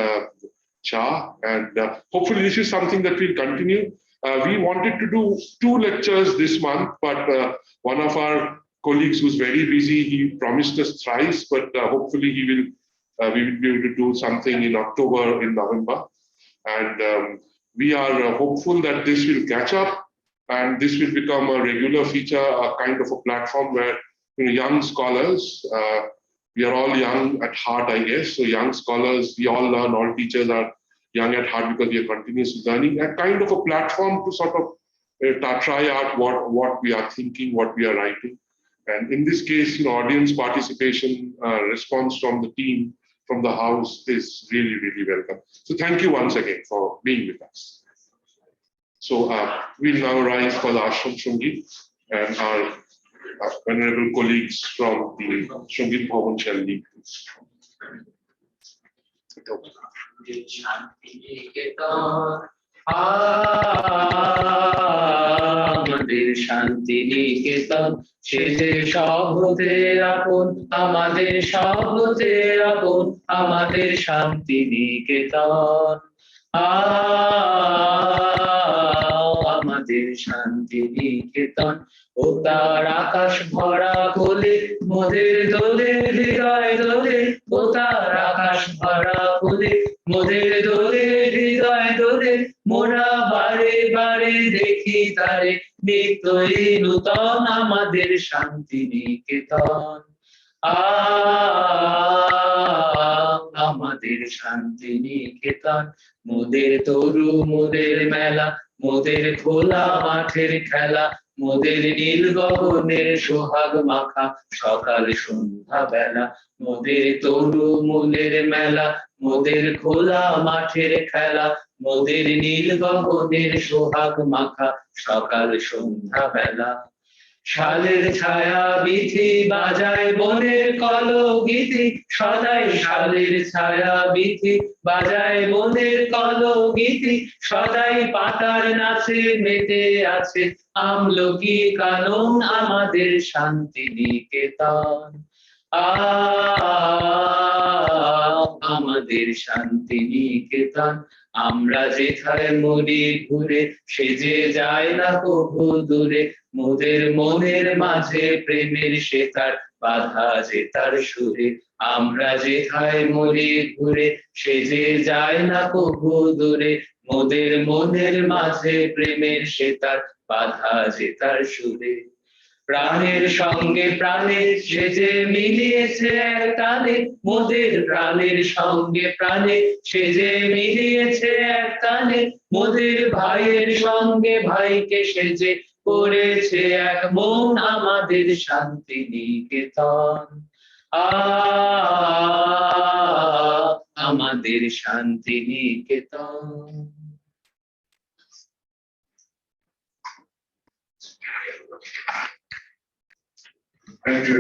cha, and hopefully this is something that will continue. We wanted to do 2 lectures this month, but one of our colleagues who's very busy, he promised us thrice, but hopefully we will be able to do something in October, in November. And we are hopeful that this will catch up and this will become a regular feature, a kind of a platform where young scholars, we are all young at heart, I guess. So young scholars, we all learn, all teachers are young at heart because we are continuously learning, a kind of a platform to sort of try out what we are thinking, what we are writing. And in this case, audience participation, response from the team, from the house is really, really welcome. So thank you once again for being with us. So we'll now rise for the Ashram Shungit, and our venerable colleagues from the Shungit Bhavan shall lead. আমাদের শান্তি নিকেতন, সে যে সবতে আপন, আমাদের সবতে আপন, আমাদের শান্তি নিকেতন। আমাদের শান্তি নিকেতন, ও তার আকাশ ভরা কোলে, মোদের দোলে হৃদয় দোলে, ও তার আকাশ ভরা কোলে, মোদের দোলে হৃদয় দোলে, মোরা বারে বারে দেখি তারে, নিত্যই নূতন আমাদের শান্তি নিকেতন। আমাদের শান্তি নিকেতন, মোদের তরু মোদের মেলা, মোদের খোলা মাঠের খেলা, মোদের নীল গগনের সোহাগ মাখা সকাল সন্ধ্যা বেলা, মোদের তরু মোদের মেলা, মোদের খোলা মাঠের খেলা, মোদের নীল গগনের সোহাগ মাখা সকাল সন্ধ্যা বেলা। শালের ছায়া বিথি বাজায় বনের কলগীতি, সদাই শালের ছায়া বিথি বাজায় বনের কলগীতি, সদাই পাতার নাচে মেতে আছে আমলকি কানন আমাদের শান্তি নিকেতন। আমাদের শান্তি নিকেতন, আমরা যেথায় মরি ঘুরে, সে যে যায় না কভু দূরে, মোদের মনের মাঝে প্রেমের সেতার বাধা যে তার সুরে, আমরা যেথায় মরি ঘুরে, সে যে যায় না কভু দূরে, মোদের মনের মাঝে প্রেমের সেতার বাধা যে তার সুরে। প্রাণের সঙ্গে প্রাণের সে যে মিলিয়েছে এক টানে, মোদের প্রাণের সঙ্গে প্রাণে সে যে মিলিয়েছে এক টানে, মোদের ভাইয়ের সঙ্গে ভাইকে সে যে করেছে এক মন আমাদের শান্তি নিকেতন। আমাদের শান্তি নিকেতন। Thank you.